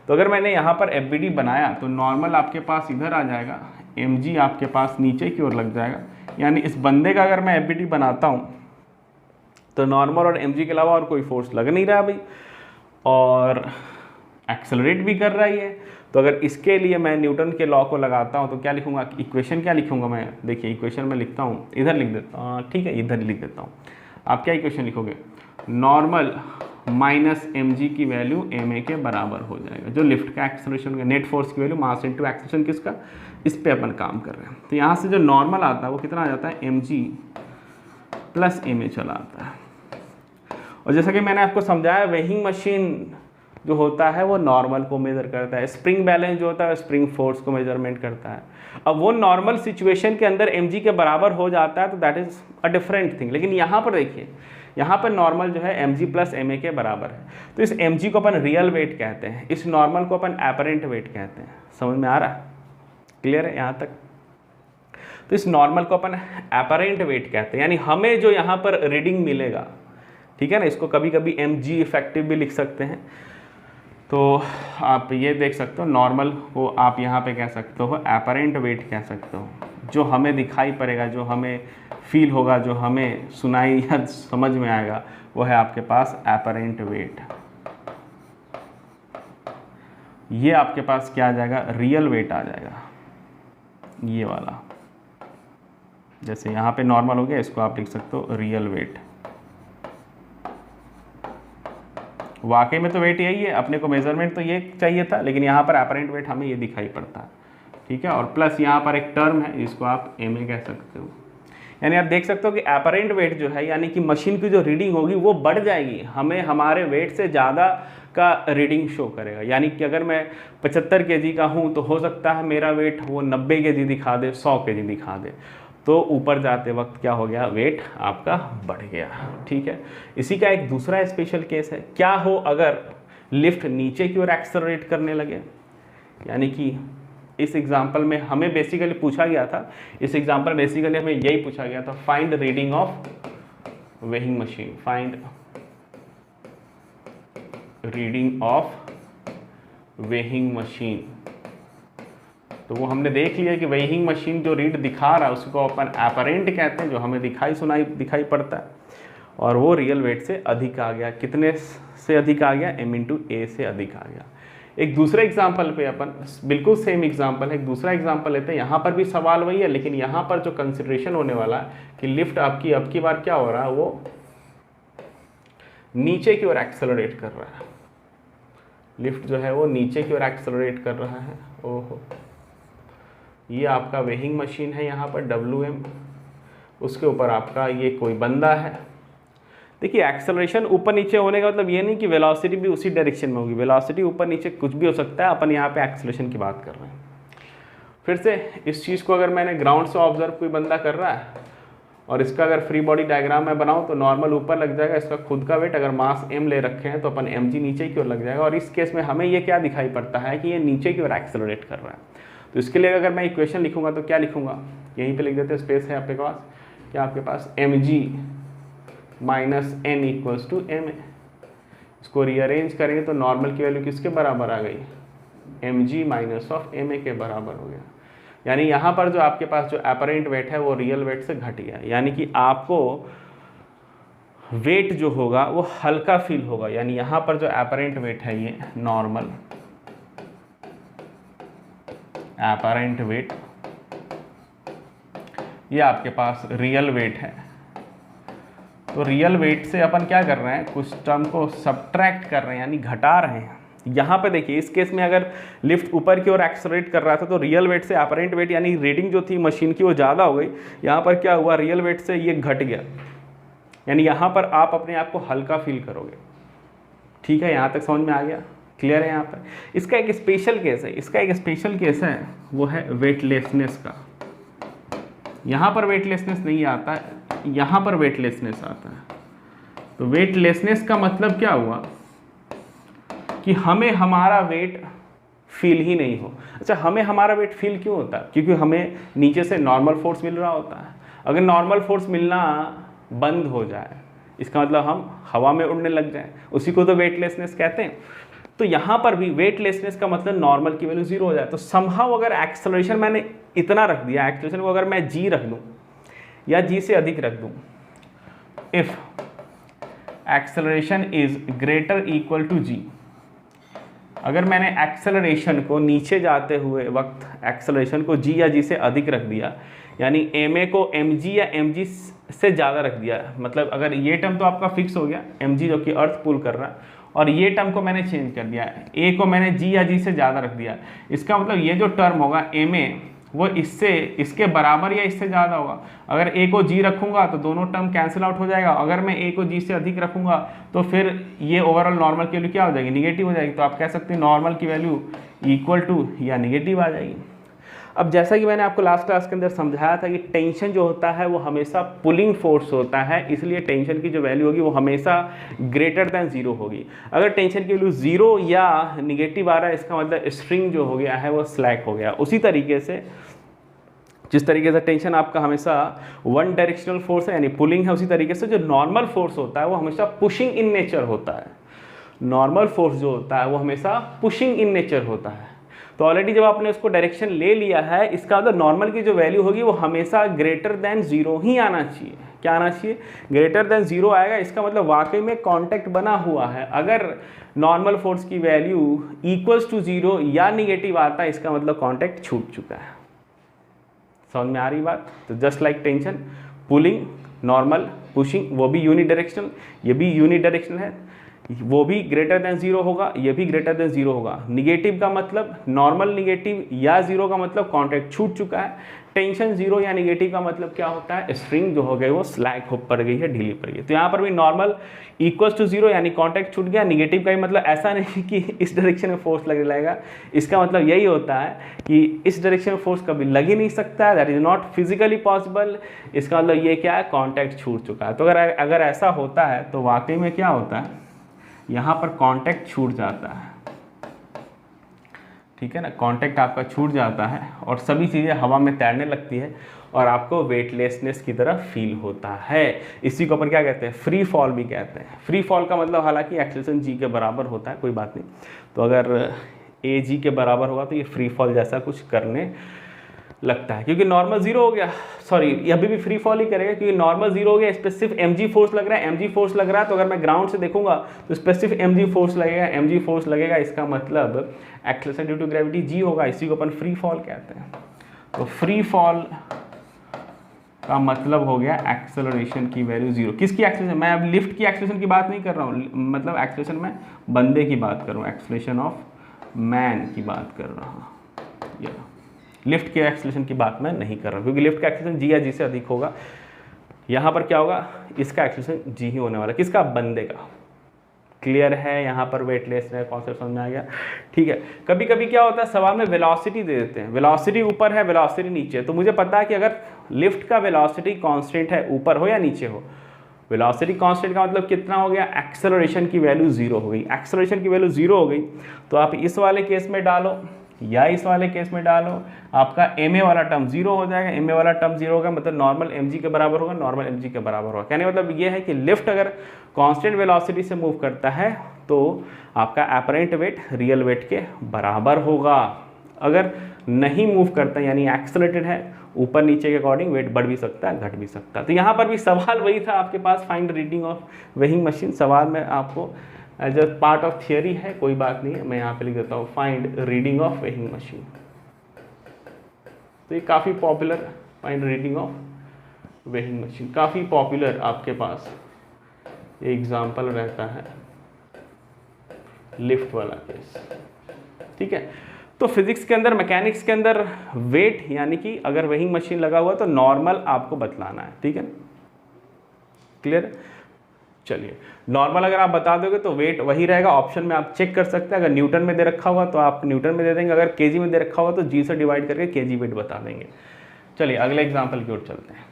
तो अगर मैंने यहाँ पर FBD बनाया तो नॉर्मल आपके पास इधर आ जाएगा, mg आपके पास नीचे की ओर लग जाएगा। यानी इस बंदे का अगर मैं FBD बनाता हूँ तो नॉर्मल और mg के अलावा और कोई फोर्स लग नहीं रहा भाई, और एक्सेलरेट भी कर रहा ही है। तो अगर इसके लिए मैं न्यूटन के लॉ को लगाता हूँ तो क्या लिखूंगा, इक्वेशन क्या लिखूंगा मैं? देखिए इक्वेशन में लिखता हूँ, इधर लिख देता हूँ, ठीक है, इधर लिख देता हूँ। आप क्या इक्वेशन लिखोगे? नॉर्मल माइनस mg की वैल्यू ma के बराबर हो जाएगा, जो लिफ्ट का एक्सेलरेशन का नेट फोर्स की वैल्यू मास इंटू एक्सेलरेशन किसका, इस पे अपन काम कर रहे हैं। तो यहाँ से जो नॉर्मल आता है वो कितना आ जाता है, mg प्लस ma चला आता है। और जैसा कि मैंने आपको समझाया, वेइंग मशीन जो होता है वो नॉर्मल को मेज़र करता है, स्प्रिंग बैलेंस जो होता है स्प्रिंग फोर्स को मेजरमेंट करता है। अब वो नॉर्मल सिचुएशन के अंदर mg के बराबर हो जाता है तो that is a different thing. लेकिन यहाँ पर देखिए, यहाँ पर नॉर्मल जो है mg प्लस ma के बराबर है, तो इस mg को अपन रियल वेट कहते हैं, इस नॉर्मल को अपन एपरेंट वेट कहते हैं। समझ में आ रहा है? क्लियर है यहाँ तक? तो इस नॉर्मल को अपन एपरेंट वेट कहते हैं, यानी हमें जो यहाँ पर रीडिंग मिलेगा, ठीक है ना, इसको कभी कभी mg इफेक्टिव भी लिख सकते हैं। तो आप ये देख सकते हो, नॉर्मल को आप यहाँ पे कह सकते हो एपरेंट वेट कह सकते हो, जो हमें दिखाई पड़ेगा, जो हमें फील होगा, जो हमें सुनाई या समझ में आएगा, वो है आपके पास एपरेंट वेट। ये आपके पास क्या आ जाएगा? रियल वेट आ जाएगा, ये वाला। जैसे यहाँ पे नॉर्मल हो गया, इसको आप लिख सकते हो रियल वेट। वाकई में तो वेट यही है, अपने को मेजरमेंट तो ये चाहिए था, लेकिन यहाँ पर एपरेंट वेट हमें ये दिखाई पड़ता है, ठीक है। और प्लस यहाँ पर एक टर्म है, इसको आप ma कह सकते हो। यानी आप देख सकते हो कि एपरेंट वेट जो है, यानी कि मशीन की जो रीडिंग होगी वो बढ़ जाएगी, हमें हमारे वेट से ज़्यादा का रीडिंग शो करेगा। यानी कि अगर मैं 75 kg का हूँ तो हो सकता है मेरा वेट वो 90 kg दिखा दे, 100 kg दिखा दे, तो ऊपर जाते वक्त क्या हो गया? वेट आपका बढ़ गया, ठीक है। इसी का एक दूसरा स्पेशल केस है, क्या हो अगर लिफ्ट नीचे की ओर एक्सेलरेट करने लगे। यानी कि इस एग्जांपल में हमें बेसिकली पूछा गया था, इस एग्जांपल बेसिकली हमें यही पूछा गया था, find reading of weighing machine, find reading of weighing machine. तो वो हमने देख लिया कि वेइंग मशीन जो रीड दिखा रहा है उसको अपन एपरेंट कहते हैं, जो हमें दिखाई पड़ता है, और वो रियल वेट से अधिक आ गया। कितने से अधिक आ गया? m/a से अधिक आ गया। एक दूसरे एग्जाम्पल पे अपन, बिल्कुल सेम एग्जाम्पल है, एक दूसरा एग्जाम्पल लेते हैं। यहाँ पर भी सवाल वही है, लेकिन यहाँ पर जो कंसिडरेशन होने वाला है कि लिफ्ट आपकी अब की बार क्या हो रहा है, वो नीचे की ओर एक्सेलरेट कर रहा है। लिफ्ट जो है वो नीचे की ओर एक्सेलरेट कर रहा है। ओहो, ये आपका वेइंग मशीन है, यहाँ पर WM, उसके ऊपर आपका ये कोई बंदा है। देखिए, एक्सेलरेशन ऊपर नीचे होने का मतलब ये नहीं कि वेलोसिटी भी उसी डायरेक्शन में होगी, वेलोसिटी ऊपर नीचे कुछ भी हो सकता है, अपन यहाँ पे एक्सेलरेशन की बात कर रहे हैं। फिर से इस चीज़ को अगर मैंने ग्राउंड से ऑब्जर्व कोई बंदा कर रहा है और इसका अगर फ्री बॉडी डायग्राम मैं बनाऊँ तो नॉर्मल ऊपर लग जाएगा, इसका खुद का वेट अगर मास m ले रखे हैं तो अपन mg नीचे की ओर लग जाएगा, और इस केस में हमें ये क्या दिखाई पड़ता है कि ये नीचे की ओर एक्सेलरेट कर रहा है। तो इसके लिए अगर मैं इक्वेशन लिखूंगा तो क्या लिखूंगा? यहीं पे लिख देते हैं, स्पेस है आपके पास, क्या आपके पास mg minus n equals to ma। इसको रीअरेंज करेंगे तो नॉर्मल की वैल्यू किसके बराबर आ गई? mg माइनस ऑफ ma के बराबर हो गया। यानी यहाँ पर जो आपके पास जो एपरेंट वेट है वो रियल वेट से घट गया, यानी कि आपको वेट जो होगा वो हल्का फील होगा। यानी यहाँ पर जो एपरेंट वेट है ये नॉर्मल एपरेंट वेट, ये आपके पास रियल वेट है। तो रियल वेट से अपन क्या कर रहे हैं? कुछ टर्म को सब्ट्रैक्ट कर रहे हैं, यानी घटा रहे हैं। यहाँ पे देखिए, इस केस में अगर लिफ्ट ऊपर की ओर एक्सेलरेट कर रहा था तो रियल वेट से एपरेंट वेट यानी रीडिंग जो थी मशीन की वो ज़्यादा हो गई। यहाँ पर क्या हुआ? रियल वेट से ये घट गया, यानी यहाँ पर आप अपने आप को हल्का फील करोगे। ठीक है, यहाँ तक समझ में आ गया? क्लियर है? यहाँ पर इसका एक स्पेशल केस है, इसका एक स्पेशल केस है, वो है वेटलेसनेस का। यहाँ पर वेटलेसनेस नहीं आता है, यहाँ पर वेटलेसनेस आता है। तो वेटलेसनेस का मतलब क्या हुआ कि हमें हमारा वेट फील ही नहीं हो। अच्छा, हमें हमारा वेट फील क्यों होता है? क्योंकि हमें नीचे से नॉर्मल फोर्स मिल रहा होता है। अगर नॉर्मल फोर्स मिलना बंद हो जाए, इसका मतलब हम हवा में उड़ने लग जाएं, उसी को तो वेटलेसनेस कहते हैं। तो यहाँ पर भी वेटलेसनेस का मतलब नॉर्मल की वैल्यू 0 हो जाए। तो समहाउ अगर एक्सेलरेशन मैंने इतना रख दिया, एक्सेलरेशन को अगर मैं g रख दूँ या g से अधिक रख दूँ, if acceleration is greater equal to g, अगर मैंने एक्सेलरेशन को नीचे जाते हुए वक्त एक्सेलरेशन को g या g से अधिक रख दिया, यानी ma को mg या mg से ज़्यादा रख दिया, मतलब अगर ये टर्म तो आपका फिक्स हो गया mg जो कि अर्थ पुल कर रहा है, और ये टर्म को मैंने चेंज कर दिया, a को मैंने g या g से ज़्यादा रख दिया, इसका मतलब ये जो टर्म होगा ma वो इससे इसके बराबर या इससे ज़्यादा होगा। अगर a को g रखूँगा तो दोनों टर्म कैंसिल आउट हो जाएगा। अगर मैं a को g से अधिक रखूँगा तो फिर ये ओवरऑल नॉर्मल की वैल्यू क्या हो जाएगी, निगेटिव हो जाएगी। तो आप कह सकते हैं नॉर्मल की वैल्यू इक्वल टू या निगेटिव आ जाएगी। अब जैसा कि मैंने आपको लास्ट क्लास के अंदर समझाया था कि टेंशन जो होता है वो हमेशा पुलिंग फोर्स होता है, इसलिए टेंशन की जो वैल्यू होगी वो हमेशा ग्रेटर देन 0 होगी। अगर टेंशन की वैल्यू 0 या निगेटिव आ रहा है इसका मतलब स्ट्रिंग जो हो गया है वो स्लैक हो गया। उसी तरीके से जिस तरीके से टेंशन आपका हमेशा वन डायरेक्शनल फोर्स है यानी पुलिंग है, उसी तरीके से जो नॉर्मल फोर्स होता है वो हमेशा पुशिंग इन नेचर होता है। नॉर्मल फोर्स जो होता है वो हमेशा पुशिंग इन नेचर होता है। तो ऑलरेडी जब आपने उसको डायरेक्शन ले लिया है इसका मतलब नॉर्मल की जो वैल्यू होगी वो हमेशा ग्रेटर देन 0 ही आना चाहिए। क्या आना चाहिए, ग्रेटर देन 0 आएगा। इसका मतलब वाकई में कांटेक्ट बना हुआ है। अगर नॉर्मल फोर्स की वैल्यू इक्वल्स टू 0 या निगेटिव आता है इसका मतलब कांटेक्ट छूट चुका है। समझ में आ रही बात। तो just like tension, pulling, normal, pushing, वो भी यूनिडायरेक्शनल, ये भी यूनिडायरेक्शनल है, वो भी ग्रेटर देन 0 होगा, ये भी ग्रेटर देन 0 होगा। निगेटिव का मतलब नॉर्मल निगेटिव या 0 का मतलब कांटेक्ट छूट चुका है। टेंशन 0 या निगेटिव का मतलब क्या होता है, स्ट्रिंग जो हो गई वो स्लैक हो पड़ गई है, ढीली पड़ गई। तो यहाँ पर भी नॉर्मल इक्वल्स टू 0 यानी कांटेक्ट छूट गया। निगेटिव का ही मतलब ऐसा नहीं कि इस डायरेक्शन में फोर्स लगने लगेगा, इसका मतलब यही होता है कि इस डायरेक्शन में फोर्स कभी लग ही नहीं सकता है, that is not physically possible. इसका मतलब ये क्या है, कांटेक्ट छूट चुका है। तो अगर ऐसा होता है तो वाकई में क्या होता है, यहाँ पर कांटेक्ट छूट जाता है, ठीक है ना, कांटेक्ट आपका छूट जाता है और सभी चीज़ें हवा में तैरने लगती है और आपको वेटलेसनेस की तरह फील होता है। इसी को अपन क्या कहते हैं, फ्री फॉल भी कहते हैं। फ्री फॉल का मतलब हालांकि एक्सेलरेशन जी के बराबर होता है, कोई बात नहीं। तो अगर ए जी के बराबर होगा तो ये फ्री फॉल जैसा कुछ करने लगता है, क्योंकि नॉर्मल 0 हो गया, सॉरी अभी भी फ्री फॉल ही करेगा क्योंकि नॉर्मल 0 हो गया। इस पर सिर्फ mg फोर्स लग रहा है, mg फोर्स लग रहा है। तो अगर मैं ग्राउंड से देखूंगा तो इस पर सिर्फ mg फोर्स लगेगा, mg फोर्स लगेगा, इसका मतलब acceleration due to gravity g होगा। इसी को अपन फ्री फॉल कहते हैं। तो फ्री फॉल का मतलब हो गया एक्सेलरेशन की वैल्यू 0। किसकी एक्सेलरेशन, मैं अब लिफ्ट की एक्सेलरेशन की बात नहीं कर रहा हूँ, मतलब एक्सेलरेशन में बंदे की बात कर रहा हूँ, एक्सेलरेशन ऑफ मैन की बात कर रहा हूँ। लिफ्ट के एक्सेलरेशन की बात मैं नहीं कर रहा हूँ क्योंकि लिफ्ट का एक्सेलरेशन जी या जी से अधिक होगा। यहाँ पर क्या होगा, इसका एक्सेलरेशन जी ही होने वाला, किसका, बंदे का। क्लियर है, यहाँ पर वेटलेस है, कॉन्सेप्ट समझ में आ गया, ठीक है। कभी कभी क्या होता है सवाल में वेलोसिटी दे देते हैं, वेलोसिटी ऊपर है वेलोसिटी नीचे है। तो मुझे पता है कि अगर लिफ्ट का वेलोसिटी कांस्टेंट है, ऊपर हो या नीचे हो, वेलोसिटी कांस्टेंट का मतलब कितना हो गया, एक्सेलरेशन की वैल्यू 0 हो गई। एक्सेलरेशन की वैल्यू 0 हो गई तो आप इस वाले केस में डालो या इस वाले केस में डालो, आपका ma वाला टर्म 0 हो जाएगा। ma वाला टर्म 0 होगा मतलब नॉर्मल mg के बराबर होगा, नॉर्मल mg के बराबर होगा। कहने मतलब ये है कि लिफ्ट अगर कांस्टेंट वेलोसिटी से मूव करता है तो आपका अपरेंट वेट रियल वेट के बराबर होगा। अगर नहीं मूव करता यानी एक्सेलरेटेड है, ऊपर नीचे के अकॉर्डिंग वेट बढ़ भी सकता है, घट भी सकता है। तो यहाँ पर भी सवाल वही था आपके पास, find reading of weighing machine. सवाल में आपको as a part of theory है, कोई बात नहीं है, मैं यहाँ पे लिख देता हूँ find reading of weighing machine. तो ये काफ़ी popular, find reading of weighing machine काफ़ी पॉपुलर आपके पास एग्जाम्पल रहता है, लिफ्ट वाला केस, ठीक है। तो फिजिक्स के अंदर, मैकेनिक्स के अंदर वेट यानी कि अगर वेइंग मशीन लगा हुआ तो नॉर्मल आपको बतलाना है, ठीक है, क्लियर। चलिए, नॉर्मल अगर आप बता दोगे तो वेट वही रहेगा, ऑप्शन में आप चेक कर सकते हैं। अगर न्यूटन में दे रखा हुआ तो आप न्यूटन में दे देंगे, अगर केजी में दे रखा हुआ तो जी से डिवाइड करके केजी वेट बता देंगे। चलिए अगले एग्जांपल की ओर चलते हैं।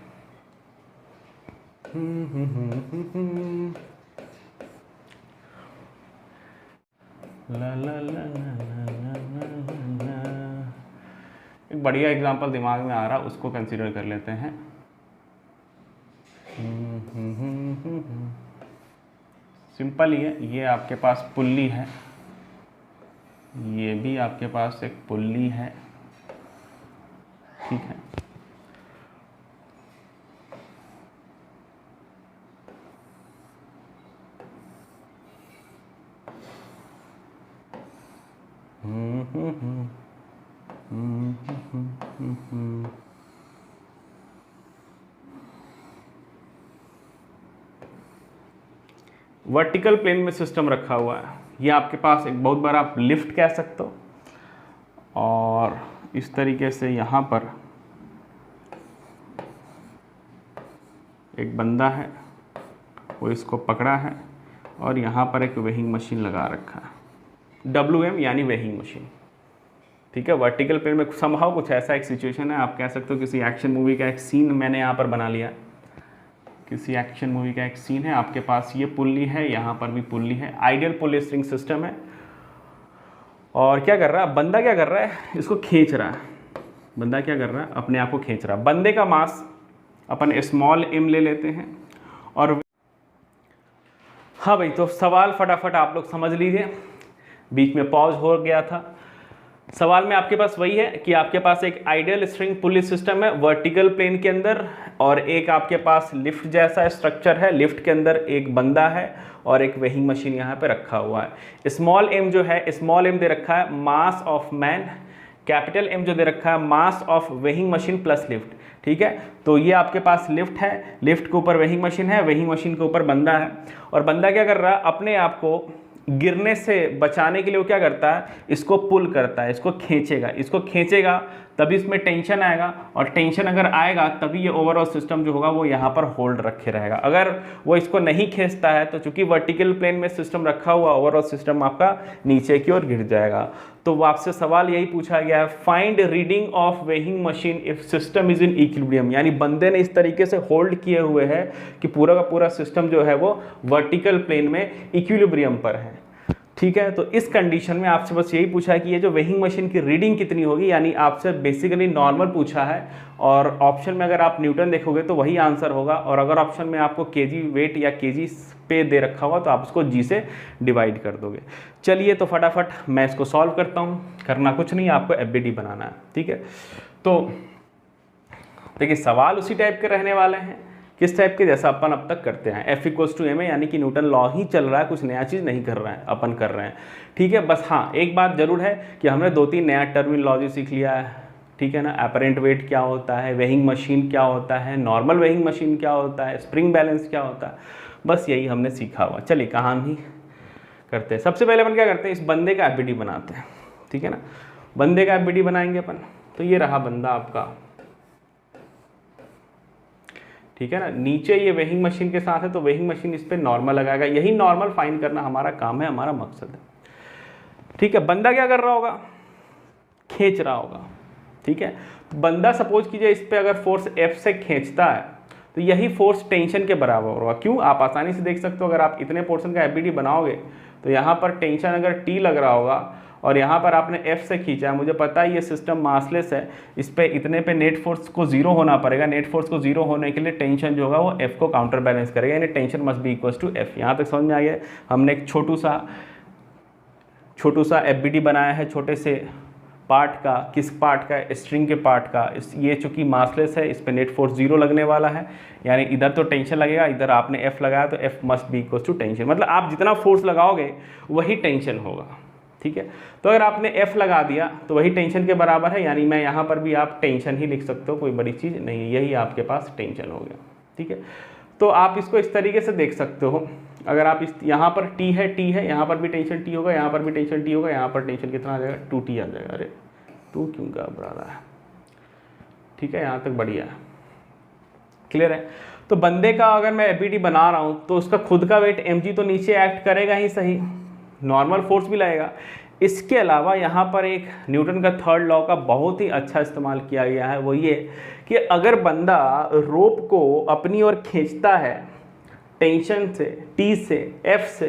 एक बढ़िया एग्जांपल दिमाग में आ रहा, उसको कंसीडर कर लेते हैं। सिंपल ही है, ये आपके पास पुल्ली है, ये भी आपके पास एक पुल्ली है, ठीक है। वर्टिकल प्लेन में सिस्टम रखा हुआ है, ये आपके पास एक बहुत बड़ा आप लिफ्ट कह सकते हो और इस तरीके से यहाँ पर एक बंदा है, वो इसको पकड़ा है और यहाँ पर एक वेइंग मशीन लगा रखा है, WM यानी वेइंग मशीन। ठीक है, वर्टिकल प्लेन में समहाउ कुछ ऐसा एक सिचुएशन है, आप कह सकते हो किसी एक्शन मूवी का एक सीन मैंने यहाँ पर बना लिया। किसी एक्शन मूवी का एक सीन है, आपके पास ये पुल्ली है, यहाँ पर भी पुल्ली है, आइडियल पुल्ली स्ट्रिंग सिस्टम है। और क्या कर रहा है बंदा, क्या कर रहा है, इसको खींच रहा है। बंदा क्या कर रहा है, अपने आप को खींच रहा है। बंदे का मास अपन स्मॉल m ले लेते हैं और हाँ भाई, तो सवाल फटाफट आप लोग समझ लीजिए, बीच में पॉज हो गया था। सवाल में आपके पास वही है कि आपके पास एक आइडियल स्ट्रिंग पुली सिस्टम है वर्टिकल प्लेन के अंदर, और एक आपके पास लिफ्ट जैसा स्ट्रक्चर है, लिफ्ट के अंदर एक बंदा है और एक वेइंग मशीन यहाँ पे रखा हुआ है। स्मॉल m जो है, स्मॉल m दे रखा है mass of man, capital M जो दे रखा है mass of weighing machine plus lift. ठीक है, तो ये आपके पास लिफ्ट है, लिफ्ट के ऊपर वेइंग मशीन है, वेइंग मशीन के ऊपर बंदा है। और बंदा क्या कर रहा है, अपने आप को गिरने से बचाने के लिए वो क्या करता है, इसको पुल करता है, इसको खींचेगा। इसको खींचेगा तभी इसमें टेंशन आएगा, और टेंशन अगर आएगा तभी ये ओवरऑल सिस्टम जो होगा वो यहाँ पर होल्ड रखे रहेगा। अगर वो इसको नहीं खींचता है तो चूंकि वर्टिकल प्लेन में सिस्टम रखा हुआ, ओवरऑल सिस्टम आपका नीचे की ओर गिर जाएगा। तो वो आपसे सवाल यही पूछा गया है, find reading of weighing machine if system is in equilibrium, यानी बंदे ने इस तरीके से होल्ड किए हुए है कि पूरा का पूरा सिस्टम जो है वो वर्टिकल प्लेन में इक्विलिब्रियम पर है। ठीक है, तो इस कंडीशन में आपसे बस यही पूछा है कि ये जो वेइंग मशीन की रीडिंग कितनी होगी, यानी आपसे बेसिकली नॉर्मल पूछा है, और ऑप्शन में अगर आप न्यूटन देखोगे तो वही आंसर होगा, और अगर ऑप्शन में आपको केजी वेट या केजी पे दे रखा होगा तो आप उसको जी से डिवाइड कर दोगे। चलिए तो फटाफट मैं इसको सॉल्व करता हूँ, करना कुछ नहीं, आपको एफबीडी बनाना है। ठीक है, तो देखिए सवाल उसी टाइप के रहने वाले हैं, किस टाइप के, जैसा अपन अब तक करते हैं, F = ma, यानी कि न्यूटन लॉ ही चल रहा है, कुछ नया चीज़ नहीं कर रहे हैं, अपन कर रहे हैं। ठीक है, बस हाँ एक बात जरूर है कि हमने 2-3 नया टर्मिनोलॉजी सीख लिया है। ठीक है ना, अपरेंट वेट क्या होता है, वेइंग मशीन क्या होता है, नॉर्मल वेइंग मशीन क्या होता है, स्प्रिंग बैलेंस क्या होता है, बस यही हमने सीखा हुआ। चलिए कहानी करते हैं। सबसे पहले अपन क्या करते हैं, इस बंदे का एफबीडी बनाते हैं। ठीक है ना, बंदे का एफबीडी बनाएंगे अपन, तो ये रहा बंदा आपका। ठीक है ना, नीचे ये वेइंग मशीन के साथ है, तो वेइंग मशीन इस पर नॉर्मल लगाएगा। यही नॉर्मल फाइंड करना हमारा काम है, हमारा मकसद है। ठीक है, बंदा क्या कर रहा होगा, खींच रहा होगा। ठीक है, तो बंदा सपोज कीजिए इस पे अगर फोर्स F से खींचता है तो यही फोर्स टेंशन के बराबर होगा। क्यों, आप आसानी से देख सकते हो, अगर आप इतने पोर्शन का एफबीडी बनाओगे तो यहाँ पर टेंशन अगर T लग रहा होगा और यहाँ पर आपने F से खींचा है, मुझे पता है ये सिस्टम मासलेस है, इस पे इतने पे नेट फोर्स को जीरो होना पड़ेगा। नेट फोर्स को जीरो होने के लिए टेंशन जो होगा वो F को काउंटर बैलेंस करेगा, यानी tension must be equals to F। यहाँ तक समझ में आ गया। हमने एक छोटू सा एफबीडी बनाया है, छोटे से पार्ट का। किस पार्ट का, स्ट्रिंग के पार्ट का। ये चूंकि मासलेस है, इस पे नेट फोर्स जीरो लगने वाला है, यानी इधर तो टेंशन लगेगा, इधर आपने F लगाया तो F must be equals to tension, मतलब आप जितना फोर्स लगाओगे वही टेंशन होगा। ठीक है, तो अगर आपने F लगा दिया तो वही टेंशन के बराबर है, यानी मैं यहाँ पर भी आप टेंशन ही लिख सकते हो, कोई बड़ी चीज़ नहीं है, यही आपके पास टेंशन हो गया। ठीक है, तो आप इसको इस तरीके से देख सकते हो। अगर आप इस यहाँ पर T है, यहाँ पर भी टेंशन T होगा, यहाँ पर भी टेंशन T होगा, यहाँ पर टेंशन कितना आ जाएगा, 2T आ जाएगा। अरे तू क्यों घबरा रहा है। ठीक है, यहाँ तक बढ़िया है, क्लियर है। तो बंदे का अगर मैं एफबीडी बना रहा हूँ तो उसका खुद का वेट mg तो नीचे एक्ट करेगा ही सही, नॉर्मल फोर्स भी लगेगा। इसके अलावा यहाँ पर एक न्यूटन का थर्ड लॉ का बहुत ही अच्छा इस्तेमाल किया गया है, वो ये कि अगर बंदा रोप को अपनी ओर खींचता है टेंशन से, T से, F से,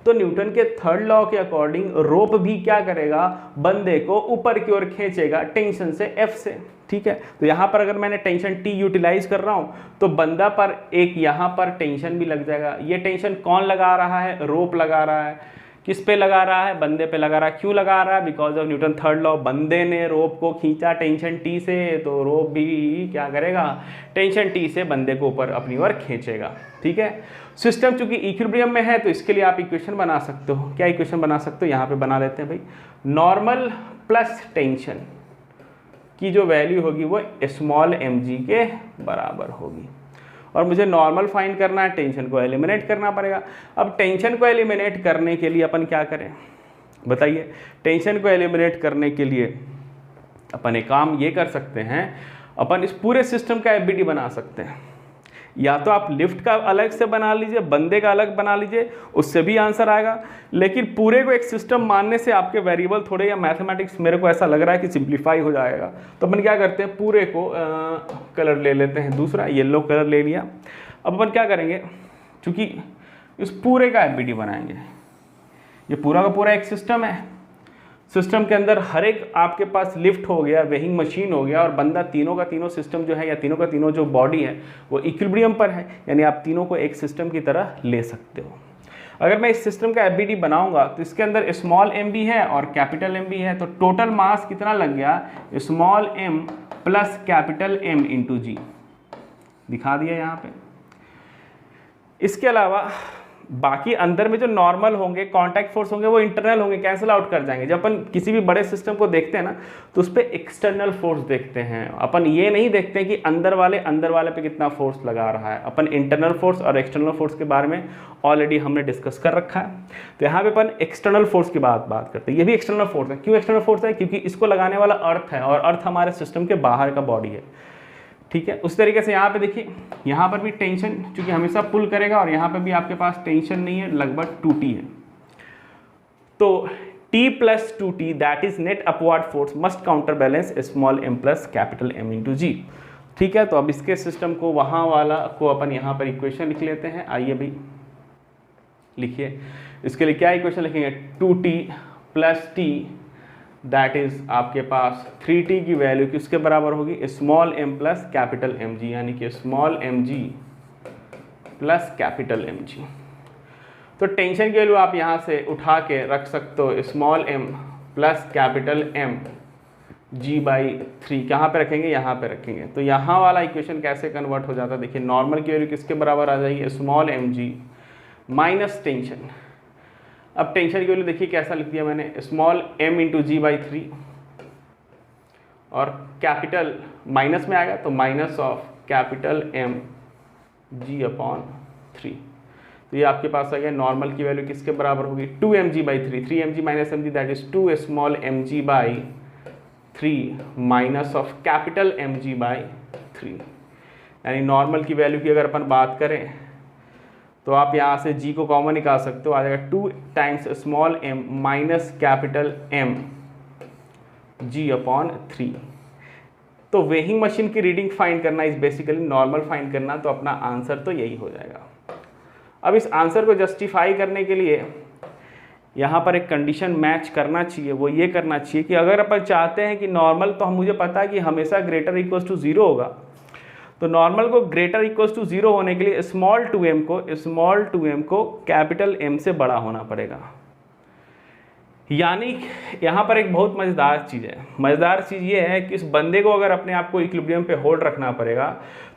तो न्यूटन के थर्ड लॉ के अकॉर्डिंग रोप भी क्या करेगा, बंदे को ऊपर की ओर खींचेगा टेंशन से, F से। ठीक है, तो यहाँ पर अगर मैंने टेंशन T यूटिलाइज कर रहा हूँ तो बंदा पर एक यहाँ पर टेंशन भी लग जाएगा। ये टेंशन कौन लगा रहा है, रोप लगा रहा है। किस पे लगा रहा है, बंदे पे लगा रहा है। क्यों लगा रहा है, because of Newton third law. बंदे ने रोप को खींचा टेंशन T से, तो रोप भी क्या करेगा, टेंशन T से बंदे को ऊपर अपनी ओर खींचेगा। ठीक है, सिस्टम चूंकि इक्विलिब्रियम में है तो इसके लिए आप इक्वेशन बना सकते हो। क्या इक्वेशन बना सकते हो, यहाँ पे बना लेते हैं भाई। नॉर्मल प्लस टेंशन की जो वैल्यू होगी वो स्मॉल mg के बराबर होगी, और मुझे नॉर्मल फाइंड करना है, टेंशन को एलिमिनेट करना पड़ेगा। अब टेंशन को एलिमिनेट करने के लिए अपन क्या करें बताइए। टेंशन को एलिमिनेट करने के लिए अपन एक काम ये कर सकते हैं, अपन इस पूरे सिस्टम का एफबीडी बना सकते हैं। या तो आप लिफ्ट का अलग से बना लीजिए, बंदे का अलग बना लीजिए, उससे भी आंसर आएगा। लेकिन पूरे को एक सिस्टम मानने से आपके वेरिएबल थोड़े, या मैथमेटिक्स मेरे को ऐसा लग रहा है कि सिंप्लीफाई हो जाएगा। तो अपन क्या करते हैं, पूरे को कलर ले लेते हैं, दूसरा येलो कलर ले लिया। अब अपन क्या करेंगे, चूंकि इस पूरे का एफबीडी बनाएंगे, ये पूरा का पूरा एक सिस्टम है। सिस्टम के अंदर हर एक आपके पास लिफ्ट हो गया, वेइंग मशीन हो गया और बंदा, तीनों का तीनों सिस्टम जो है, या तीनों का तीनों जो बॉडी है वो इक्विलिब्रियम पर है, यानी आप तीनों को एक सिस्टम की तरह ले सकते हो। अगर मैं इस सिस्टम का एफबीडी बनाऊंगा तो इसके अंदर स्मॉल एम भी है और कैपिटल एम भी है, तो टोटल मास कितना लग गया, small M plus capital M into G, दिखा दिया यहाँ पे। इसके अलावा बाकी अंदर में जो नॉर्मल होंगे, कांटेक्ट फोर्स होंगे, वो इंटरनल होंगे, कैंसिल आउट कर जाएंगे। जब अपन किसी भी बड़े सिस्टम को देखते हैं ना, तो उस पर एक्सटर्नल फोर्स देखते हैं, अपन ये नहीं देखते हैं कि अंदर वाले पे कितना फोर्स लगा रहा है। अपन इंटरनल फोर्स और एक्सटर्नल फोर्स के बारे में ऑलरेडी हमने डिस्कस कर रखा है। तो यहाँ पे अपन एक्सटर्नल फोर्स की बात करते हैं। ये भी एक्सटर्नल फोर्स है। क्यों एक्सटर्नल फोर्स है, क्योंकि इसको लगाने वाला अर्थ है और अर्थ हमारे सिस्टम के बाहर का बॉडी है, ठीक है। उस तरीके से यहाँ पे देखिए, यहाँ पर भी टेंशन चूंकि हमेशा पुल करेगा और यहाँ पे भी आपके पास टेंशन नहीं है, लगभग 2T है। तो T plus 2T that is net upward force must counter balance small m plus capital M into G, ठीक है। तो अब इसके सिस्टम को, वहाँ वाला को अपन यहाँ पर इक्वेशन लिख लेते हैं। आइए भाई लिखिए, इसके लिए क्या इक्वेशन लिखेंगे, 2T plus T that is आपके पास 3T की वैल्यू किसके बराबर होगी, small m plus capital mg, यानी कि small mg plus capital mg। तो टेंशन की वैल्यू आप यहाँ से उठा के रख सकते हो, small m plus capital m g by 3, कहाँ पे रखेंगे, यहाँ पे रखेंगे। तो यहाँ वाला इक्वेशन कैसे कन्वर्ट हो जाता है, देखिए नॉर्मल की वैल्यू किसके बराबर आ जाएगी, स्मॉल mg माइनस टेंशन। अब टेंशन की वैल्यू देखिए कैसा लिख दिया मैंने, small m into G by 3 और कैपिटल माइनस में आ गया तो minus of capital m g upon 3। तो ये आपके पास आ गया, नॉर्मल की वैल्यू किसके बराबर होगी, 2mg by 3, 3mg minus mg that is 2 small mg by 3 minus of capital mg by 3। यानी नॉर्मल की वैल्यू की अगर अपन बात करें तो आप यहाँ से g को कॉमन निकाल सकते हो, आ जाएगा 2 times small m minus capital m g upon 3। तो वेइंग मशीन की रीडिंग फाइंड करना इज बेसिकली नॉर्मल फाइंड करना, तो अपना आंसर तो यही हो जाएगा। अब इस आंसर को जस्टिफाई करने के लिए यहाँ पर एक कंडीशन मैच करना चाहिए, वो ये करना चाहिए कि अगर अपन चाहते हैं कि नॉर्मल, तो मुझे पता है कि हमेशा ग्रेटर इक्वल्स टू 0 होगा, तो नॉर्मल को ग्रेटर इक्वल्स टू 0 होने के लिए स्मॉल 2m को कैपिटल M से बड़ा होना पड़ेगा। यानी यहाँ पर एक बहुत मज़ेदार चीज़ है। मज़ेदार चीज़ ये है कि इस बंदे को अगर अपने आप को इक्विलिब्रियम पे होल्ड रखना पड़ेगा,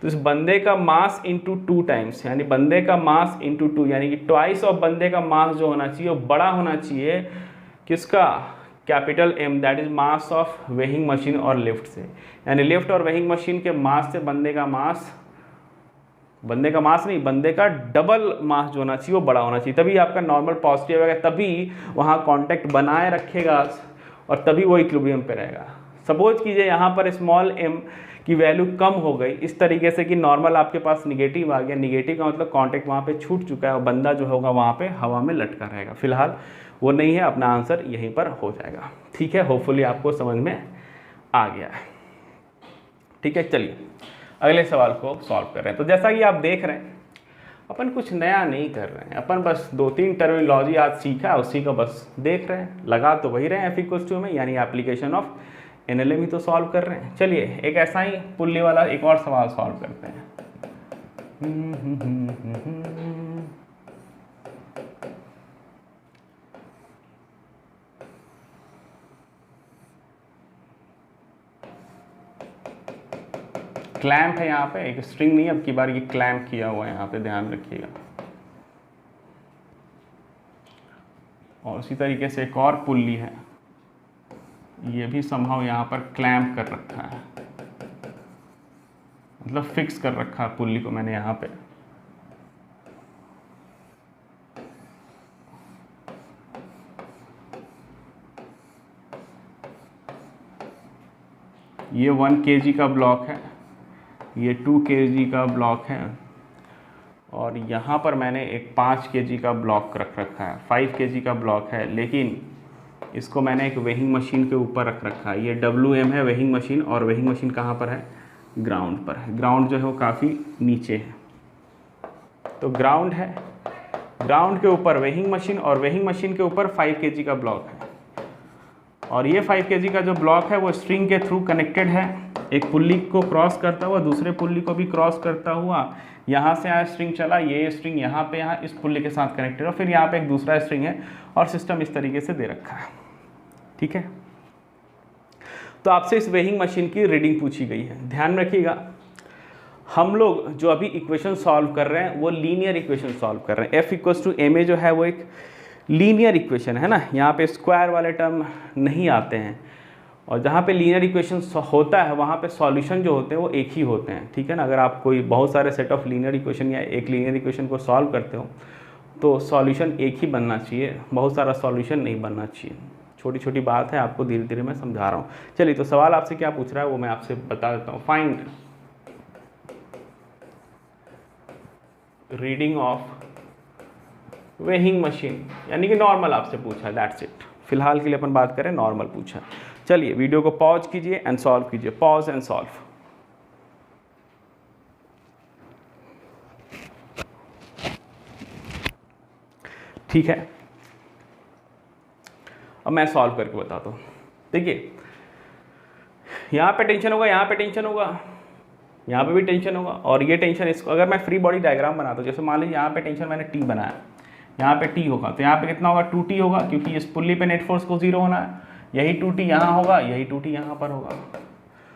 तो इस बंदे का मास इंटू 2 टाइम्स, यानी बंदे का मास इंटू 2, यानी कि ट्वाइस ऑफ बंदे का मास जो होना चाहिए वो बड़ा होना चाहिए किसका, capital M that is mass of weighing machine और लिफ्ट से। यानी लिफ्ट और वेइंग मशीन के मास से बंदे का मास नहीं, बंदे का डबल मास जो होना चाहिए वो बड़ा होना चाहिए, तभी आपका नॉर्मल पॉजिटिव आएगा, तभी वहाँ कांटेक्ट बनाए रखेगा और तभी वो इक्विलिब्रियम पे रहेगा। सपोज कीजिए यहाँ पर स्मॉल m की वैल्यू कम हो गई इस तरीके से कि नॉर्मल आपके पास निगेटिव आ गया, निगेटिव का मतलब कांटेक्ट वहाँ पे छूट चुका है और बंदा जो होगा वहाँ पे हवा में लटका रहेगा। फिलहाल वो नहीं है, अपना आंसर यहीं पर हो जाएगा, ठीक है। होपफुली आपको समझ में आ गया है, ठीक है। चलिए अगले सवाल को सॉल्व कर रहे हैं। तो जैसा कि आप देख रहे हैं, अपन कुछ नया नहीं कर रहे हैं, अपन बस 2-3 टर्मिनोलॉजी आज सीखा, उसी को बस देख रहे हैं, लगा तो वही रहे हैं F में, यानी एप्लीकेशन ऑफ NLM ही तो सॉल्व कर रहे हैं। चलिए एक ऐसा ही पुल्ली वाला एक और सवाल सॉल्व करते हैं। क्लैंप है यहाँ पे, एक स्ट्रिंग नहीं, अब की बार ये क्लैंप किया हुआ है यहाँ पे, ध्यान रखिएगा। और उसी तरीके से एक और पुल्ली है, ये भी समहाउ यहाँ पर क्लैंप कर रखा है, मतलब फिक्स कर रखा है पुल्ली को मैंने यहाँ पे। ये 1 kg का ब्लॉक है, ये 2 kg का ब्लॉक है, और यहाँ पर मैंने एक 5 kg का ब्लॉक रख रखा है, 5 kg का ब्लॉक है, लेकिन इसको मैंने एक वेइंग मशीन के ऊपर रख रखा है। ये WM है वेइंग मशीन, और वेइंग मशीन कहाँ पर है? ग्राउंड पर है। ग्राउंड जो है वो काफ़ी नीचे है, तो ग्राउंड है, ग्राउंड के ऊपर वेइंग मशीन, और वेइंग मशीन के ऊपर 5 kg का ब्लॉक है, और ये 5 kg का जो ब्लॉक है वो स्ट्रिंग के थ्रू कनेक्टेड है। एक पुल्ली को क्रॉस करता हुआ दूसरे पुल्ली को भी क्रॉस करता हुआ यहाँ से आया स्ट्रिंग चला, ये स्ट्रिंग यहाँ पे यहाँ इस पुल्ली के साथ कनेक्टेड है, फिर यहाँ पे एक दूसरा स्ट्रिंग है, और सिस्टम इस तरीके से दे रखा है। ठीक है, तो आपसे इस वेइंग मशीन की रीडिंग पूछी गई है। ध्यान रखिएगा, हम लोग जो अभी इक्वेशन सॉल्व कर रहे हैं वो लीनियर इक्वेशन सॉल्व कर रहे हैं। F इक्वल्स टू ma जो है वो एक लीनियर इक्वेशन है ना, यहाँ पे स्क्वायर वाले टर्म नहीं आते हैं, और जहाँ पे लीनियर इक्वेशन होता है वहाँ पे सॉल्यूशन जो होते हैं वो एक ही होते हैं। ठीक है ना, अगर आप कोई बहुत सारे सेट ऑफ लीनियर इक्वेशन या एक लीनियर इक्वेशन को सॉल्व करते हो तो सॉल्यूशन एक ही बनना चाहिए, बहुत सारा सॉल्यूशन नहीं बनना चाहिए। छोटी छोटी बात है, आपको धीरे धीरे मैं समझा रहा हूँ। चलिए, तो सवाल आपसे क्या पूछ रहा है वो मैं आपसे बता देता हूँ। Find reading of weighing machine, यानी कि नॉर्मल आपसे पूछा है, दैट्स इट। फिलहाल के लिए अपन बात करें नॉर्मल पूछा है। चलिए, वीडियो को पॉज कीजिए एंड सॉल्व कीजिए, पॉज एंड सॉल्व। ठीक है, अब मैं सॉल्व करके बताता हूँ। देखिए, यहाँ पे टेंशन होगा, यहाँ पे टेंशन होगा, यहाँ पे भी टेंशन होगा, और ये टेंशन इसको अगर मैं फ्री बॉडी डायग्राम बनाता हूँ, जैसे मान लीजिए यहाँ पे टेंशन मैंने T बनाया, यहाँ पे T होगा, तो यहाँ पे कितना होगा? 2T होगा, क्योंकि इस पुल्ली पे नेट फोर्स को 0 होना है। यही 2T यहाँ होगा, यही 2T यहाँ पर होगा।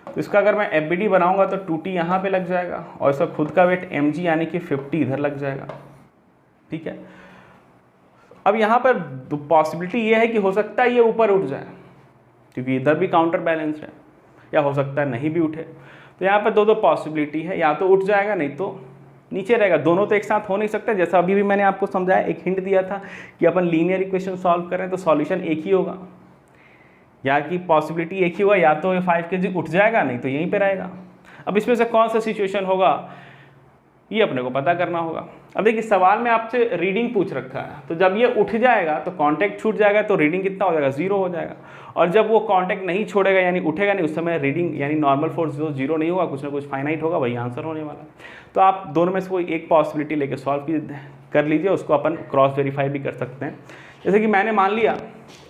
तो इसका अगर मैं FBD बनाऊंगा तो 2T यहाँ पे लग जाएगा, और इसका खुद का वेट mg यानी कि 50 इधर लग जाएगा। ठीक है, अब यहाँ पर पॉसिबिलिटी ये है कि हो सकता है ये ऊपर उठ जाए, क्योंकि इधर भी काउंटर बैलेंस है, या हो सकता है नहीं भी उठे। तो यहाँ पर दो पॉसिबिलिटी है, या तो उठ जाएगा नहीं तो नीचे रहेगा। दोनों तो एक साथ हो नहीं सकते। जैसा अभी भी मैंने आपको समझाया, एक हिंट दिया था कि अपन लीनियर इक्वेशन सॉल्व कर रहे हैं तो सॉल्यूशन एक ही होगा, या कि पॉसिबिलिटी एक ही होगा, या तो 5 kg उठ जाएगा नहीं तो यहीं पे रहेगा। अब इसमें से कौन सा सिचुएशन होगा ये अपने को पता करना होगा। अब देखिए, सवाल में आपसे रीडिंग पूछ रखा है, तो जब ये उठ जाएगा तो कांटेक्ट छूट जाएगा, तो रीडिंग कितना हो जाएगा? 0 हो जाएगा। और जब वो कांटेक्ट नहीं छोड़ेगा यानी उठेगा नहीं, उस समय रीडिंग यानी नॉर्मल फोर्स जो 0 नहीं होगा, कुछ ना कुछ फाइनाइट होगा, वही आंसर होने वाला। तो आप दोनों में से कोई एक पॉसिबिलिटी लेके सॉल्व कर लीजिए, उसको अपन क्रॉस वेरीफाई भी कर सकते हैं। जैसे कि मैंने मान लिया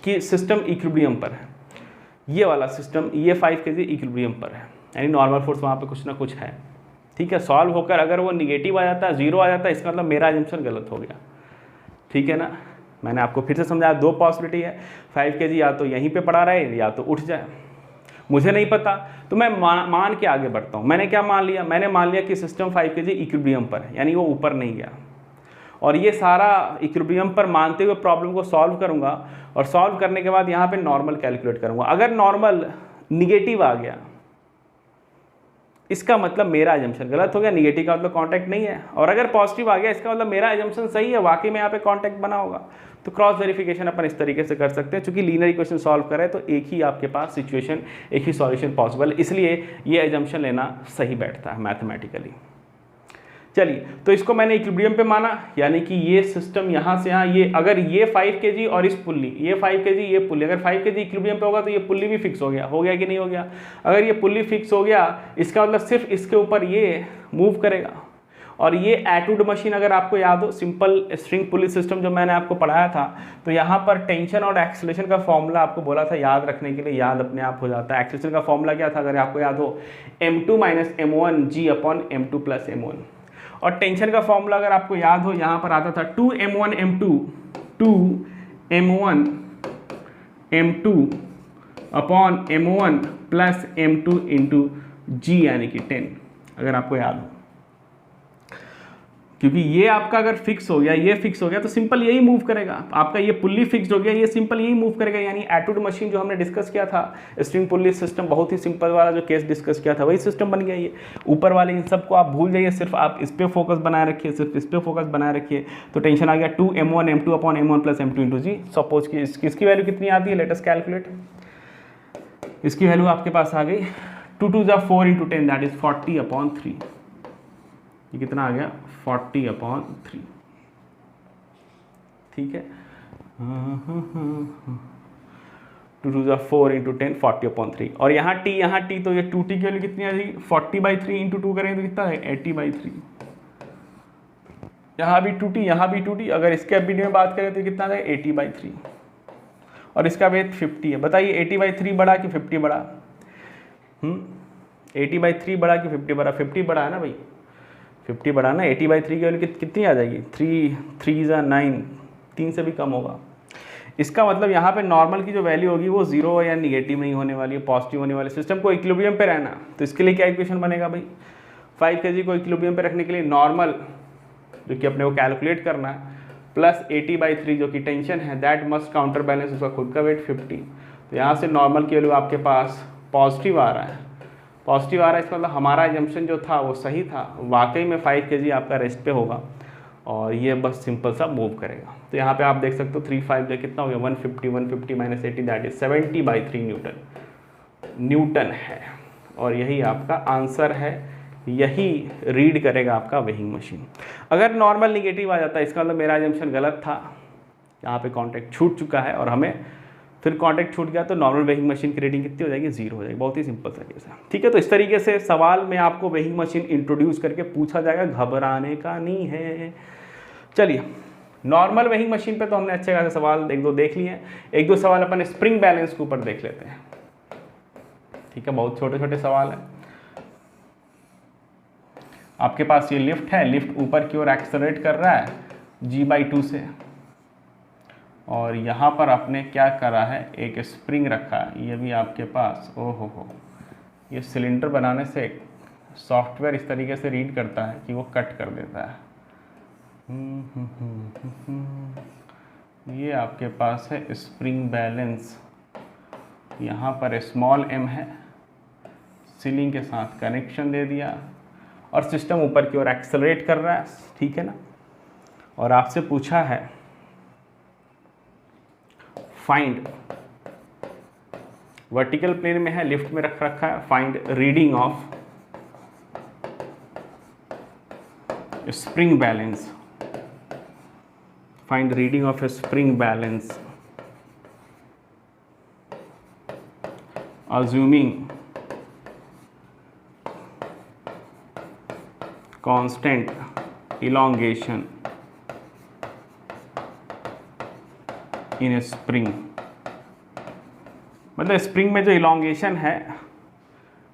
कि सिस्टम इक्विलिब्रियम पर है, ये वाला सिस्टम, ये 5 kg इक्विलिब्रियम पर है, यानी नॉर्मल फोर्स वहाँ पे कुछ ना कुछ है। ठीक है, सॉल्व होकर अगर वो निगेटिव आ जाता है, 0 आ जाता है, इसका मतलब मेरा अजम्पशन गलत हो गया। ठीक है ना, मैंने आपको फिर से समझाया, दो पॉसिबिलिटी है, 5 kg या तो यहीं पे पड़ा रहे या तो उठ जाए। मुझे नहीं पता तो मैं मान के आगे बढ़ता हूँ। मैंने क्या मान लिया? मैंने मान लिया कि सिस्टम 5 kg इक्विलिब्रियम पर है, यानी वो ऊपर नहीं गया। और ये सारा इक्विलिब्रियम पर मानते हुए प्रॉब्लम को सॉल्व करूँगा, और सॉल्व करने के बाद यहाँ पे नॉर्मल कैलकुलेट करूँगा। अगर नॉर्मल निगेटिव आ गया, इसका मतलब मेरा अजम्पशन गलत हो गया, निगेटिव का मतलब कांटेक्ट नहीं है। और अगर पॉजिटिव आ गया, इसका मतलब मेरा अजम्पशन सही है, वाकई में यहाँ पे कांटेक्ट बना होगा। तो क्रॉस वेरिफिकेशन अपन इस तरीके से कर सकते हैं। चूंकि लीनियर इक्वेशन सॉल्व करें तो एक ही आपके पास सिचुएशन, एक ही सॉल्यूशन पॉसिबल, इसलिए ये अजम्पशन लेना सही बैठता है मैथमेटिकली। चलिए, तो इसको मैंने इक्विलिब्रियम पे माना, यानी कि ये सिस्टम यहाँ से यहाँ, ये अगर ये 5 kg और इस पुल्ली, ये 5 kg ये पुल्ली, अगर 5 kg इक्विलिब्रियम पे होगा तो ये पुल्ली भी फिक्स हो गया कि नहीं हो गया? अगर ये पुल्ली फिक्स हो गया, इसका मतलब सिर्फ इसके ऊपर ये मूव करेगा। और ये एटूड मशीन अगर आपको याद हो, सिंपल स्ट्रिंग पुल्ली सिस्टम जो मैंने आपको पढ़ाया था, तो यहाँ पर टेंशन और एक्सेलरेशन का फॉर्मूला आपको बोला था याद रखने के लिए, याद अपने आप हो जाता है। एक्सेलरेशन का फॉर्मूला क्या था अगर आपको याद हो? m2 - m1 g upon m2 + m1। और टेंशन का फॉर्मूला अगर आपको याद हो, यहाँ पर आता था 2m1 m2 upon m1 + m2 × g यानी कि 10, अगर आपको याद हो। क्योंकि ये आपका अगर फिक्स हो गया, ये फिक्स हो गया, तो सिंपल यही मूव करेगा। आपका ये पुल्ली फिक्स हो गया, ये सिंपल यही मूव करेगा। यानी एटूड मशीन जो हमने डिस्कस किया था, स्ट्रिंग पुल्ली सिस्टम, बहुत ही सिंपल वाला जो केस डिस्कस किया था, वही सिस्टम बन गया। ये ऊपर वाले इन सब को आप भूल जाइए, सिर्फ आप इस पर फोकस बनाए रखिए, सिर्फ इस पर फोकस बनाए रखिए। तो टेंशन आ गया 2m1 m2 upon m1 + m2 × g। Suppose कि इसकी वैल्यू कितनी आती है, लेट अस कैलकुलेट। इसकी वैल्यू आपके पास आ गई 2 2 ज़ा 4 इंटू 10 दैट इज 40/3। ये कितना आ गया 40/3। ठीक है, 2 2 ज़ा 4 इंटू 10 40/3। और यहाँ टी तो ये 2t की वैल्यू कितनी आ जाएगी 40/3 इंटू 2 करेंगे तो कितना है 80/3। यहाँ भी 2t यहाँ भी 2t, अगर इसके एबिलिटी में बात करें तो कितना आ जाएगा 80/3 और इसका वेट 50 है। बताइए 80/3 बड़ा कि 50 बड़ा? 80/3 बड़ा कि 50 बड़ा? 50 बड़ा है ना भाई, 50 बड़ा ना। 80/3 की वैल्यू कितनी आ जाएगी 3 ज़ा 9, 3 से भी कम होगा। इसका मतलब यहाँ पे नॉर्मल की जो वैल्यू होगी वो जीरो या निगेटिव नहीं होने वाली है, पॉजिटिव होने वाली। सिस्टम को इक्विलिब्रियम पे रहना, तो इसके लिए क्या इक्वेशन बनेगा भाई 5 kg को इक्विलिब्रियम पे रखने के लिए नॉर्मल जो कि अपने को कैलकुलेट करना है प्लस 80/3 जो कि टेंशन है दैट मस्ट काउंटर बैलेंस उसका खुद का वेट 50। तो यहाँ से नॉर्मल की वैल्यू आपके पास पॉजिटिव आ रहा है, पॉजिटिव आ रहा है। इसका मतलब हमारा एजम्पशन जो था वो सही था, वाकई में 5 kg आपका रेस्ट पे होगा और ये बस सिंपल सा मूव करेगा। तो यहाँ पे आप देख सकते हो 3 5 जो कितना हो गया 150 माइनस 80 दैट इज 70/3 न्यूटन है। और यही आपका आंसर है, यही रीड करेगा आपका वेइंग मशीन। अगर नॉर्मल निगेटिव आ जाता है इसका मतलब मेरा एजम्पशन गलत था, यहाँ पे कांटेक्ट छूट चुका है और हमें फिर कांटेक्ट छूट गया तो नॉर्मल वेइंग मशीन की रीडिंग कितनी हो जाएगी 0 हो जाएगी। बहुत ही सिंपल तरीके से, ठीक है। तो इस तरीके से सवाल में आपको वेइंग मशीन इंट्रोड्यूस करके पूछा जाएगा, घबराने का नहीं है। चलिए नॉर्मल वेइंग मशीन पे तो हमने अच्छे खासे सवाल एक दो देख लिए हैं, एक दो सवाल अपन स्प्रिंग बैलेंस के ऊपर देख लेते हैं, ठीक है। बहुत छोटे छोटे सवाल हैं। आपके पास ये लिफ्ट है, लिफ्ट ऊपर की ओर एक्सेलरेट कर रहा है g/2 से, और यहाँ पर आपने क्या करा है एक स्प्रिंग रखा है। ये भी आपके पास हो ये सिलेंडर बनाने से सॉफ्टवेयर इस तरीके से रीड करता है कि वो कट कर देता है। ये आपके पास है स्प्रिंग बैलेंस, यहाँ पर स्मॉल m है, सीलिंग के साथ कनेक्शन दे दिया और सिस्टम ऊपर की ओर एक्सेलरेट कर रहा है, ठीक है ना। और आपसे पूछा है फाइंड, वर्टिकल प्लेन में है, लिफ्ट में रखा है, find reading of spring balance, find reading of spring balance assuming constant elongation in a spring। मतलब स्प्रिंग में जो इलोंगेशन है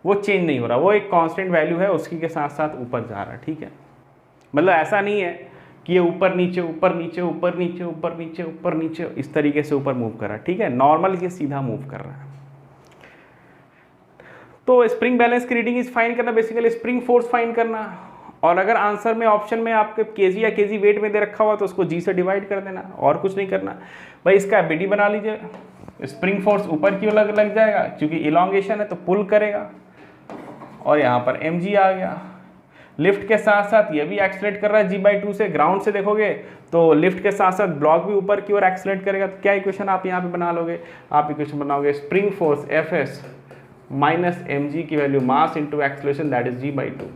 वो चेंज नहीं हो रहा, वो एक कांस्टेंट वैल्यू है, उसकी के साथ साथ ऊपर जा रहा है, ठीक है। मतलब ऐसा नहीं है कि ये ऊपर नीचे ऊपर नीचे ऊपर नीचे ऊपर नीचे ऊपर नीचे इस तरीके से ऊपर मूव कर रहा है, ठीक है। नॉर्मल ये सीधा मूव कर रहा है। तो स्प्रिंग बैलेंस की रीडिंग इज फाइंड करना, बेसिकली स्प्रिंग फोर्स फाइंड करना। और अगर आंसर में ऑप्शन में आपके केजी या केजी वेट में दे रखा हुआ तो उसको जी से डिवाइड कर देना, और कुछ नहीं करना भाई। इसका बीडी बना लीजिए, स्प्रिंग फोर्स ऊपर की ओर लग जाएगा क्योंकि इलोंगेशन है तो पुल करेगा, और यहाँ पर mg आ गया। लिफ्ट के साथ साथ ये भी एक्सलेट कर रहा है g/2 से, ग्राउंड से देखोगे तो लिफ्ट के साथ साथ ब्लॉक भी ऊपर की ओर एक्सलेट करेगा। तो क्या इक्वेशन आप यहाँ पे बना लोगे, आप इक्वेशन बनाओगे spring force Fs minus mg की value mass into acceleration that is g/2।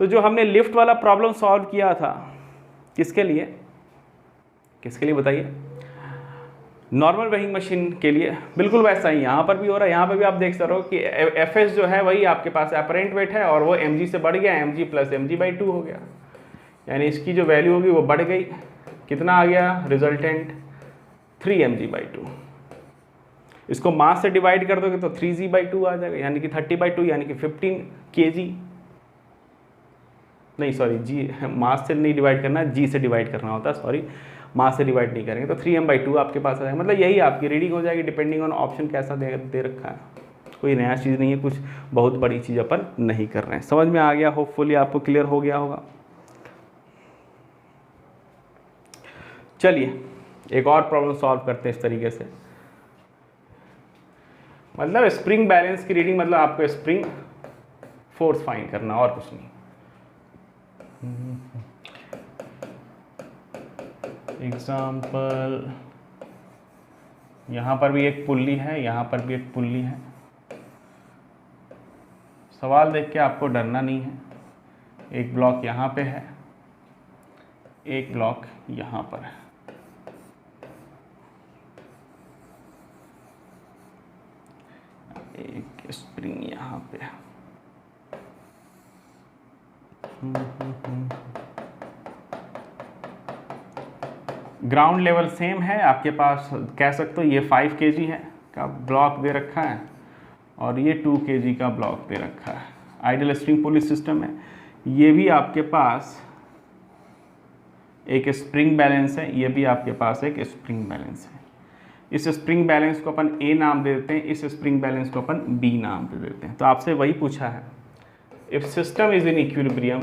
तो जो हमने लिफ्ट वाला प्रॉब्लम सॉल्व किया था किसके लिए बताइए, नॉर्मल वेइंग मशीन के लिए, बिल्कुल वैसा ही यहाँ पर भी हो रहा है। यहाँ पर भी आप देख सकते हो कि Fs जो है वही आपके पास अपरेंट वेट है और वो mg से बढ़ गया, mg प्लस mg/2 हो गया, यानी इसकी जो वैल्यू होगी वो बढ़ गई। कितना आ गया रिजल्टेंट 3 mg/2। इसको मास से डिवाइड कर दोगे तो 3g/2 आ जाएगा, यानी कि 30/2 यानी कि 15 kg। नहीं सॉरी, जी मास से नहीं डिवाइड करना, जी से डिवाइड करना होता है, सॉरी मास से डिवाइड नहीं करेंगे। तो 3m/2 आपके पास आ जाएगा। मतलब यही आपकी रीडिंग हो जाएगी डिपेंडिंग ऑन ऑप्शन कैसा दे रखा है। कोई नया चीज़ नहीं है, कुछ बहुत बड़ी चीज़ अपन नहीं कर रहे हैं। समझ में आ गया, होपफुली आपको क्लियर हो गया होगा। चलिए एक और प्रॉब्लम सॉल्व करते हैं इस तरीके से। मतलब स्प्रिंग बैलेंस की रीडिंग, मतलब आपको स्प्रिंग फोर्स फाइंड करना और कुछ नहीं। एग्जाम्पल, यहाँ पर भी एक पुल्ली है, यहाँ पर भी एक पुल्ली है, सवाल देख के आपको डरना नहीं है। एक ब्लॉक यहाँ पे है, एक ब्लॉक यहाँ पर है। एक स्प्रिंग यहाँ पे है। ग्राउंड लेवल सेम है आपके पास, कह सकते हो ये 5 kg है का ब्लॉक दे रखा है और ये 2 kg का ब्लॉक दे रखा है। आइडियल स्प्रिंग पुली सिस्टम है। ये भी आपके पास एक स्प्रिंग बैलेंस है, ये भी आपके पास एक स्प्रिंग बैलेंस है। इस स्प्रिंग बैलेंस को अपन ए नाम दे देते हैं, इस स्प्रिंग बैलेंस को अपन बी नाम दे देते हैं। तो आपसे वही पूछा है, if system is in equilibrium,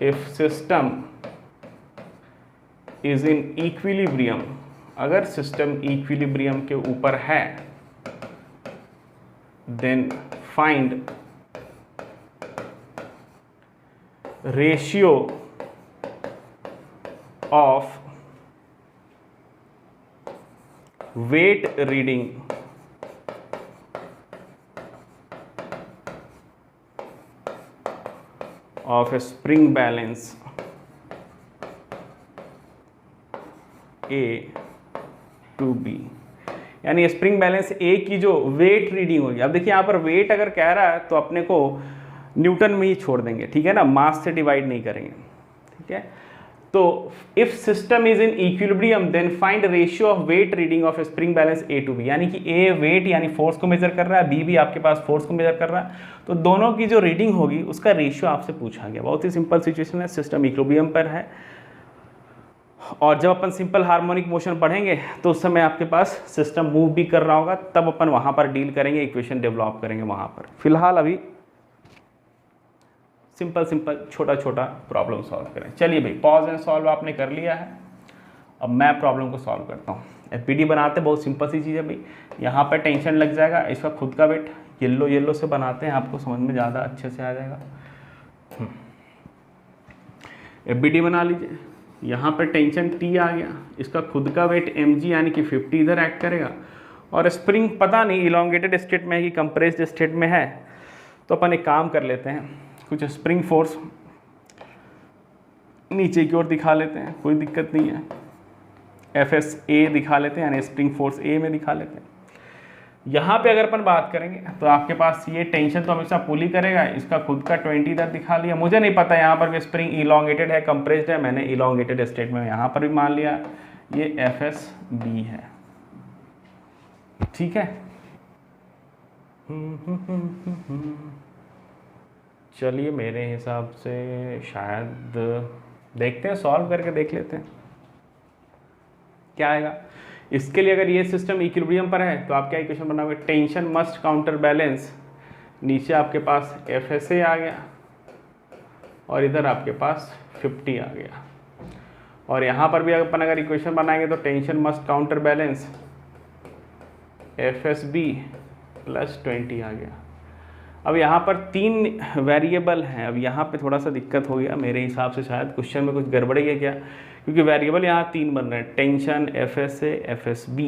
if system is in equilibrium, अगर सिस्टम इक्विलिब्रियम के ऊपर है, then find ratio of weight reading of a spring balance A to B, यानी स्प्रिंग बैलेंस ए की जो वेट रीडिंग होगी। अब देखिए यहाँ पर वेट अगर कह रहा है तो अपने को न्यूटन में ही छोड़ देंगे, ठीक है ना, मास से डिवाइड नहीं करेंगे, ठीक है। तो if system is in equilibrium then find ratio of weight reading of spring balance A to B, यानी कि ए वेट यानी फोर्स को मेजर कर रहा है, बी भी आपके पास फोर्स को मेजर कर रहा है, तो दोनों की जो रीडिंग होगी उसका रेशियो आपसे पूछा गया। बहुत ही सिंपल सिचुएशन है, सिस्टम इक्विलिब्रियम पर है और जब अपन सिंपल हार्मोनिक मोशन पढ़ेंगे तो उस समय आपके पास सिस्टम मूव भी कर रहा होगा, तब अपन वहां पर डील करेंगे, इक्वेशन डेवलप करेंगे वहां पर। फिलहाल अभी सिंपल छोटा छोटा प्रॉब्लम सॉल्व करें। चलिए भाई, पॉज एंड सॉल्व आपने कर लिया है, अब मैं प्रॉब्लम को सॉल्व करता हूँ। एफपीडी बनाते बहुत सिंपल सी चीज़ है भाई, यहाँ पर टेंशन लग जाएगा, इसका खुद का वेट येलो से बनाते हैं, आपको समझ में ज़्यादा अच्छे से आ जाएगा। एफबीडी बना लीजिए, यहाँ पर टेंशन टी आ गया, इसका खुद का वेट mg यानी कि 50 इधर एक्ट करेगा, और स्प्रिंग पता नहीं इलोंगेटेड स्टेट में है कि कंप्रेस्ड स्टेट में है। तो अपन एक काम कर लेते हैं, कुछ स्प्रिंग फोर्स नीचे की ओर दिखा लेते हैं, कोई दिक्कत नहीं है। FSA दिखा लेते हैं, यानी स्प्रिंग फोर्स ए में दिखा लेते हैं। यहाँ पे अगर अपन बात करेंगे तो आपके पास ये टेंशन तो हमेशा पुल ही करेगा, इसका खुद का 20 इधर दिखा लिया। मुझे नहीं पता यहाँ पर भी स्प्रिंग इलोंगेटेड है कंप्रेस्ड है, मैंने इलोंगेटेड स्टेट में यहाँ पर भी मान लिया, ये FSB है, ठीक है। चलिए मेरे हिसाब से शायद देखते हैं, सॉल्व करके देख लेते हैं क्या आएगा। इसके लिए अगर ये सिस्टम इक्विलिब्रियम पर है तो आप क्या इक्वेशन बनाओगे, टेंशन मस्ट काउंटर बैलेंस, नीचे आपके पास FSA आ गया और इधर आपके पास 50 आ गया, और यहाँ पर भी अपन अगर इक्वेशन बनाएंगे तो tension must counter balance FSB plus 20 आ गया। अब यहाँ पर 3 वेरिएबल हैं, अब यहाँ पे थोड़ा सा दिक्कत हो गया मेरे हिसाब से, शायद क्वेश्चन में कुछ गड़बड़ी है क्या, क्योंकि वेरिएबल यहाँ 3 बन रहे हैं, टेंशन FSA FSB,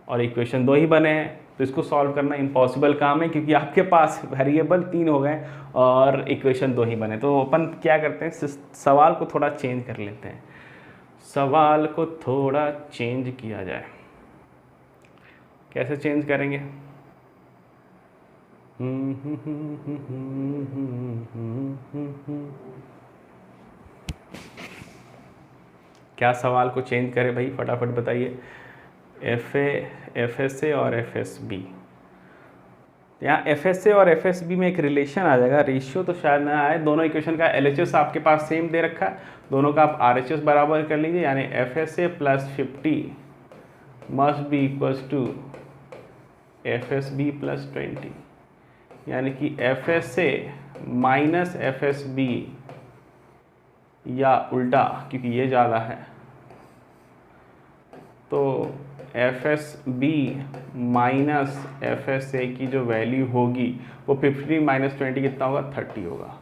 और इक्वेशन 2 ही बने हैं, तो इसको सॉल्व करना इम्पॉसिबल काम है, क्योंकि आपके पास वेरिएबल 3 हो गए और इक्वेशन 2 ही बने। तो अपन क्या करते हैं, सवाल को थोड़ा चेंज कर लेते हैं, सवाल को थोड़ा चेंज किया जाए। कैसे चेंज करेंगे, क्या सवाल को चेंज करें भाई, फटाफट बताइए। FSA और FSB, यहाँ FSA और FSB में एक रिलेशन आ जाएगा, रेशियो तो शायद ना आए, दोनों इक्वेशन का LHS आपके पास सेम दे रखा है, दोनों का आप RHS बराबर कर लीजिए, यानी FSA plus 50 must be equals to FSB plus 20, यानी कि FSA माइनस FSB, या उल्टा क्योंकि ये ज़्यादा है, तो FSB माइनस FSA की जो वैल्यू होगी वो 50 माइनस 20 कितना होगा, 30 होगा।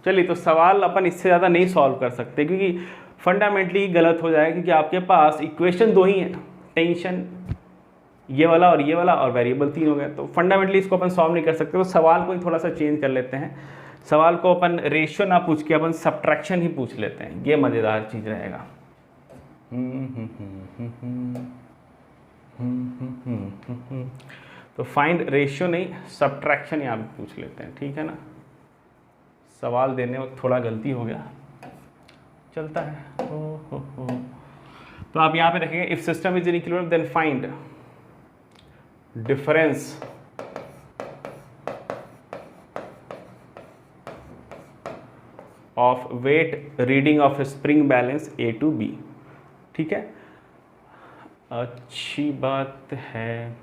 चलिए, तो सवाल अपन इससे ज़्यादा नहीं सॉल्व कर सकते क्योंकि फंडामेंटली गलत हो जाएगा, क्योंकि आपके पास इक्वेशन 2 ही है, टेंशन ये वाला और ये वाला, और वेरिएबल 3 हो गया। तो फंडामेंटली इसको अपन सॉल्व नहीं कर सकते, तो सवाल को ही थोड़ा सा चेंज कर लेते हैं। सवाल को अपन रेशियो ना पूछ के अपन सब्ट्रैक्शन ही पूछ लेते हैं, ये मज़ेदार चीज़ रहेगा। तो फाइंड रेशियो नहीं, सब्ट्रैक्शन यहाँ पे पूछ लेते हैं, ठीक है ना। सवाल देने वक्त थोड़ा गलती हो गया, चलता है। हो। तो आप यहाँ पे रखेंगे if system is in equilibrium then find difference of weight reading of spring balance A to B, ठीक है। अच्छी बात है,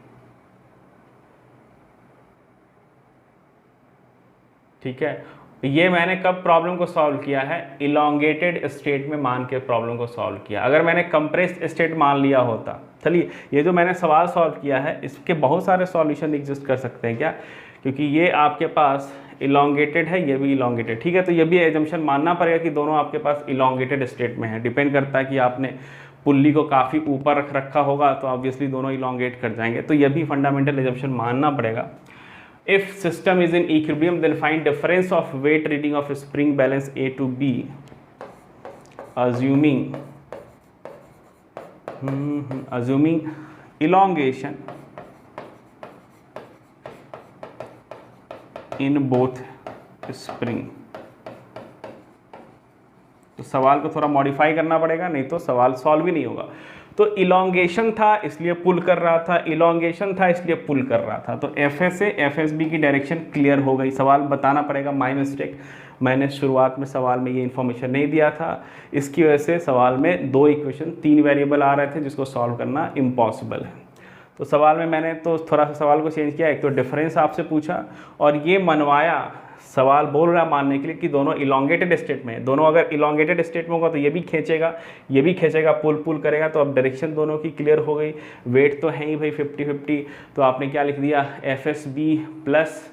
ठीक है। ये मैंने कब प्रॉब्लम को सॉल्व किया है, इलोंगेटेड स्टेट में मान के प्रॉब्लम को सॉल्व किया। अगर मैंने कंप्रेस्ड स्टेट मान लिया होता, चलिए ये जो मैंने सवाल सॉल्व किया है इसके बहुत सारे सॉल्यूशन एग्जिस्ट कर सकते हैं क्या, क्योंकि ये आपके पास इलोंगेटेड है, ये भी इलोंगेटेड, ठीक है। तो ये भी एजम्पशन मानना पड़ेगा कि दोनों आपके पास इलोंगेटेड स्टेट में है। डिपेंड करता है कि आपने पुल्ली को काफ़ी ऊपर रख रखा होगा तो ऑब्वियसली दोनों इलोंगेट कर जाएंगे, तो ये भी फंडामेंटल एजम्पशन मानना पड़ेगा। If system is in equilibrium, then find difference of weight reading of spring balance A to B, assuming elongation in both spring। तो सवाल को थोड़ा मॉडिफाई करना पड़ेगा, नहीं तो सवाल सॉल्व ही नहीं होगा। तो इलोंगेशन था इसलिए पुल कर रहा था, इलोंगेशन था इसलिए पुल कर रहा था, तो FA से FSB की डायरेक्शन क्लियर हो गई। सवाल बताना पड़ेगा, माय मिस्टेक, मैंने शुरुआत में सवाल में ये इन्फॉर्मेशन नहीं दिया था, इसकी वजह से सवाल में 2 इक्वेशन 3 वेरिएबल आ रहे थे जिसको सॉल्व करना इम्पॉसिबल है। तो सवाल में मैंने तो थोड़ा सा सवाल को चेंज किया, एक तो डिफरेंस आपसे पूछा और ये मनवाया, सवाल बोल रहा है मानने के लिए कि दोनों इलोंगेटेड स्टेट में है। दोनों अगर इलोंगेटेड स्टेट में होगा तो ये भी खींचेगा, ये भी खींचेगा, पुल करेगा, तो अब डायरेक्शन दोनों की क्लियर हो गई। वेट तो है ही भाई 50-50, तो आपने क्या लिख दिया, FSB प्लस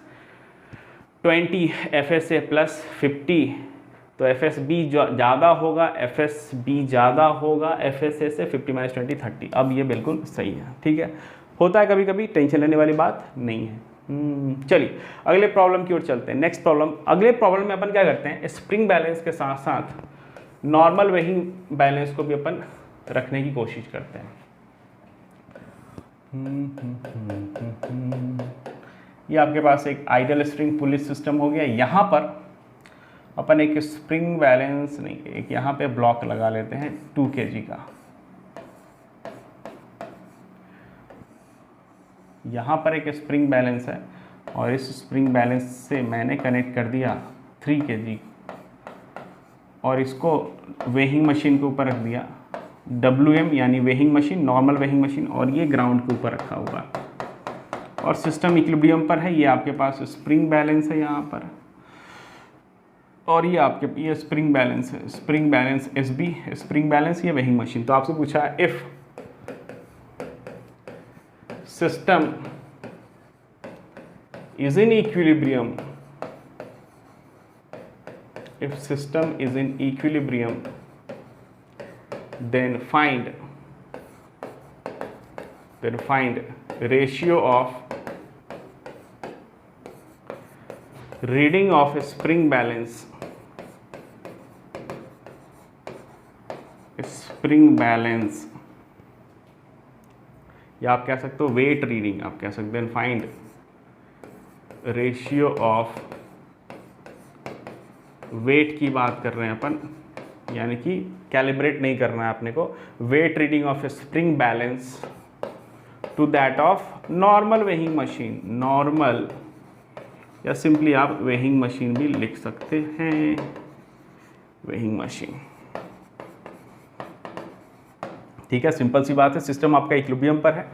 20 FSA प्लस 50, तो FSB ज़्यादा होगा, FSB ज़्यादा होगा FSA से, 50 - 20 30। अब ये बिल्कुल सही है, ठीक है। होता है कभी कभी, टेंशन लेने वाली बात नहीं है। चलिए अगले प्रॉब्लम की ओर चलते हैं। नेक्स्ट प्रॉब्लम, अगले प्रॉब्लम में अपन क्या करते हैं, स्प्रिंग बैलेंस के साथ साथ नॉर्मल वेइंग बैलेंस को भी अपन रखने की कोशिश करते हैं। ये आपके पास एक आइडियल स्प्रिंग पुली सिस्टम हो गया। यहाँ पर अपन एक स्प्रिंग बैलेंस नहीं, एक यहाँ पे ब्लॉक लगा लेते हैं 2 kg का। यहाँ पर एक स्प्रिंग बैलेंस है और इस स्प्रिंग बैलेंस से मैंने कनेक्ट कर दिया 3 kg और इसको वेइंग मशीन के ऊपर रख दिया, WM यानी weighing machine, normal weighing machine, और ये ग्राउंड के ऊपर रखा हुआ और सिस्टम इक्विलिब्रियम पर है। ये आपके पास स्प्रिंग बैलेंस है यहाँ पर, और ये आपके ये स्प्रिंग बैलेंस है, spring balance SB, spring balance, ये वेइंग मशीन। तो आपसे पूछा है if system is in equilibrium, if system is in equilibrium then find ratio of reading of spring balance या आप कह सकते हो वेट रीडिंग, आप कह सकते हैं फाइंड रेशियो ऑफ, वेट की बात कर रहे हैं अपन, यानी कि कैलिब्रेट नहीं करना है अपने को, weight reading of spring balance to that of normal weighing machine, normal या सिंपली आप वेइंग मशीन भी लिख सकते हैं, वेइंग मशीन, ठीक है। सिंपल सी बात है, सिस्टम आपका इक्विलिब्रियम पर है,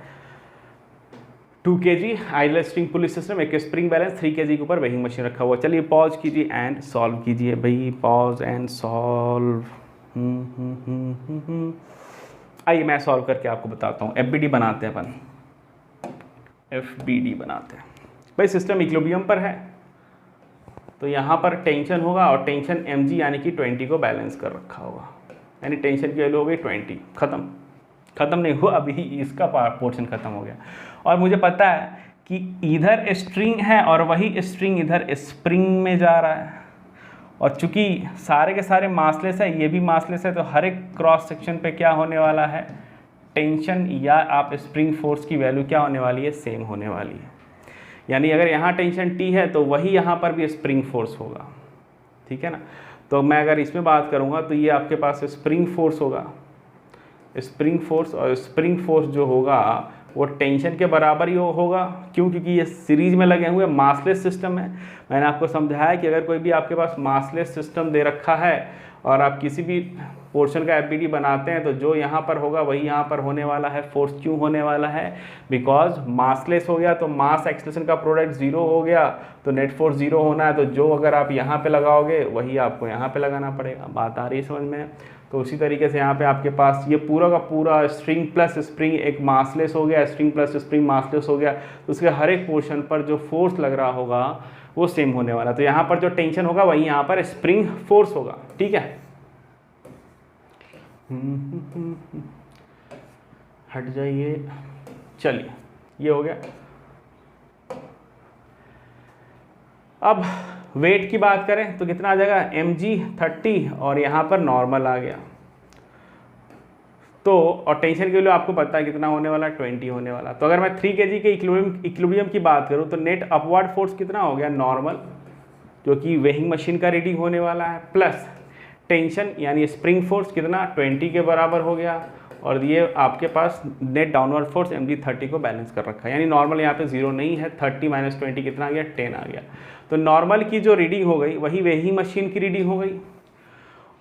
2 kg आइडियल स्प्रिंग पुली सिस्टम, एक स्प्रिंग बैलेंस, 3 kg के ऊपर वेइंग मशीन रखा हुआ। चलिए पॉज कीजिए एंड सॉल्व कीजिए भाई, पॉज एंड सॉल्व। आइए मैं सॉल्व करके आपको बताता हूँ। FBD बनाते हैं अपन, FBD बनाते हैं भाई। सिस्टम इक्विलिब्रियम पर है तो यहाँ पर टेंशन होगा और टेंशन mg यानी कि 20 को बैलेंस कर रखा होगा, यानी टेंशन की वैल्यू हो गई 20, खत्म, ख़त्म नहीं हुआ, अभी इसका पोर्शन ख़त्म हो गया। और मुझे पता है कि इधर स्ट्रिंग है और वही स्ट्रिंग इधर स्प्रिंग में जा रहा है, और चूंकि सारे के सारे मासलेस है, ये भी मासलेस है, तो हर एक क्रॉस सेक्शन पे क्या होने वाला है, टेंशन या आप स्प्रिंग फोर्स की वैल्यू क्या होने वाली है, सेम होने वाली है। यानी अगर यहाँ टेंशन T है तो वही यहाँ पर भी स्प्रिंग फोर्स होगा, ठीक है ना। तो मैं अगर इसमें बात करूँगा तो ये आपके पास स्प्रिंग फोर्स होगा, स्प्रिंग फोर्स, और स्प्रिंग फोर्स जो होगा वो टेंशन के बराबर ही होगा। क्यों? क्योंकि ये सीरीज में लगे हुए मासलेस सिस्टम है। मैंने आपको समझाया कि अगर कोई भी आपके पास मासलेस सिस्टम दे रखा है और आप किसी भी पोर्शन का एफबीडी बनाते हैं तो जो यहाँ पर होगा वही यहाँ पर होने वाला है। फोर्स क्यों होने वाला है? बिकॉज मासलेस हो गया तो मास एक्सेलरेशन का प्रोडक्ट जीरो हो गया, तो नेट फोर्स जीरो होना है, तो जो अगर आप यहाँ पे लगाओगे वही आपको यहाँ पे लगाना पड़ेगा। बात आ रही है समझ में? तो उसी तरीके से यहाँ पे आपके पास ये पूरा का पूरा स्ट्रिंग प्लस स्प्रिंग एक मासलेस हो गया, स्ट्रिंग प्लस स्प्रिंग मासलेस हो गया, तो उसके हर एक पोर्शन पर जो फोर्स लग रहा होगा वो सेम होने वाला। तो यहाँ पर जो टेंशन होगा वही यहाँ पर स्प्रिंग फोर्स होगा, ठीक है। हट जाइए, चलिए ये हो गया। अब वेट की बात करें तो कितना आ जाएगा, mg 30 और यहाँ पर नॉर्मल आ गया। तो और टेंशन के वैल्यू आपको पता है कितना होने वाला, 20 होने वाला। तो अगर मैं 3 kg के इक्विलिब्रियम की बात करूँ तो नेट अपवर्ड फोर्स कितना हो गया, नॉर्मल, जो कि वेइंग मशीन का रीडिंग होने वाला है, प्लस टेंशन यानी स्प्रिंग फोर्स कितना 20 के बराबर हो गया, और ये आपके पास नेट डाउनवर्ड फोर्स mg 30 को बैलेंस कर रखा है। यानी नॉर्मल यहाँ पे जीरो नहीं है, 30 - 20 कितना आ गया, 10 आ गया। तो नॉर्मल की जो रीडिंग हो गई वही वेइंग मशीन की रीडिंग हो गई,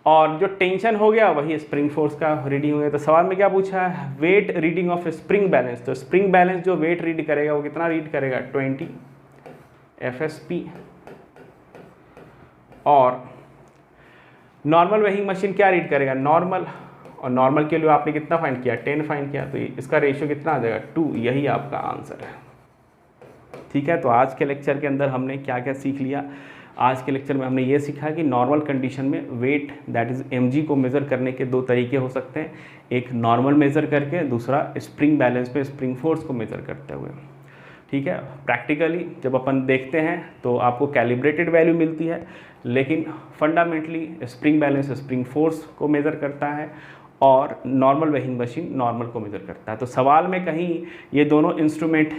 और जो टेंशन हो गया वही स्प्रिंग फोर्स का रीडिंग हो गया। तो सवाल में क्या पूछा है, weight reading of spring balance. तो स्प्रिंग बैलेंस जो वेट रीड करेगा वो कितना रीड करेगा, 20 FSP। और नॉर्मल वेइंग मशीन क्या रीड करेगा, नॉर्मल, और नॉर्मल के लिए आपने कितना फाइंड किया, 10 फाइंड किया, तो इसका रेशियो कितना आ जाएगा, 2। यही आपका आंसर है, ठीक है। तो आज के लेक्चर के अंदर हमने क्या क्या सीख लिया, आज के लेक्चर में हमने ये सीखा कि नॉर्मल कंडीशन में वेट दैट इज़ mg को मेज़र करने के दो तरीके हो सकते हैं, एक नॉर्मल मेज़र करके, दूसरा स्प्रिंग बैलेंस पे स्प्रिंग फोर्स को मेज़र करते हुए, ठीक है। प्रैक्टिकली जब अपन देखते हैं तो आपको कैलिब्रेटेड वैल्यू मिलती है, लेकिन fundamentally spring balance spring force को मेज़र करता है और नॉर्मल वेइंग मशीन नॉर्मल को मेज़र करता है। तो सवाल में कहीं ये दोनों इंस्ट्रूमेंट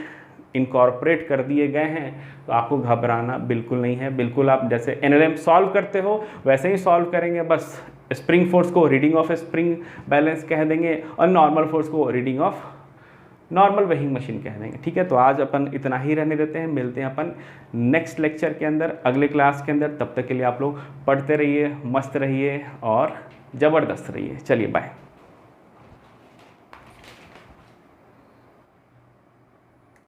इनकॉर्पोरेट कर दिए गए हैं तो आपको घबराना बिल्कुल नहीं है। बिल्कुल आप जैसे NLM सॉल्व करते हो वैसे ही सॉल्व करेंगे, बस स्प्रिंग फोर्स को रीडिंग ऑफ स्प्रिंग बैलेंस कह देंगे और नॉर्मल फोर्स को reading of normal weighing machine कह देंगे, ठीक है। तो आज अपन इतना ही रहने देते हैं, मिलते हैं अपन नेक्स्ट लेक्चर के अंदर, अगले क्लास के अंदर। तब तक के लिए आप लोग पढ़ते रहिए, मस्त रहिए और ज़बरदस्त रहिए। चलिए बाय।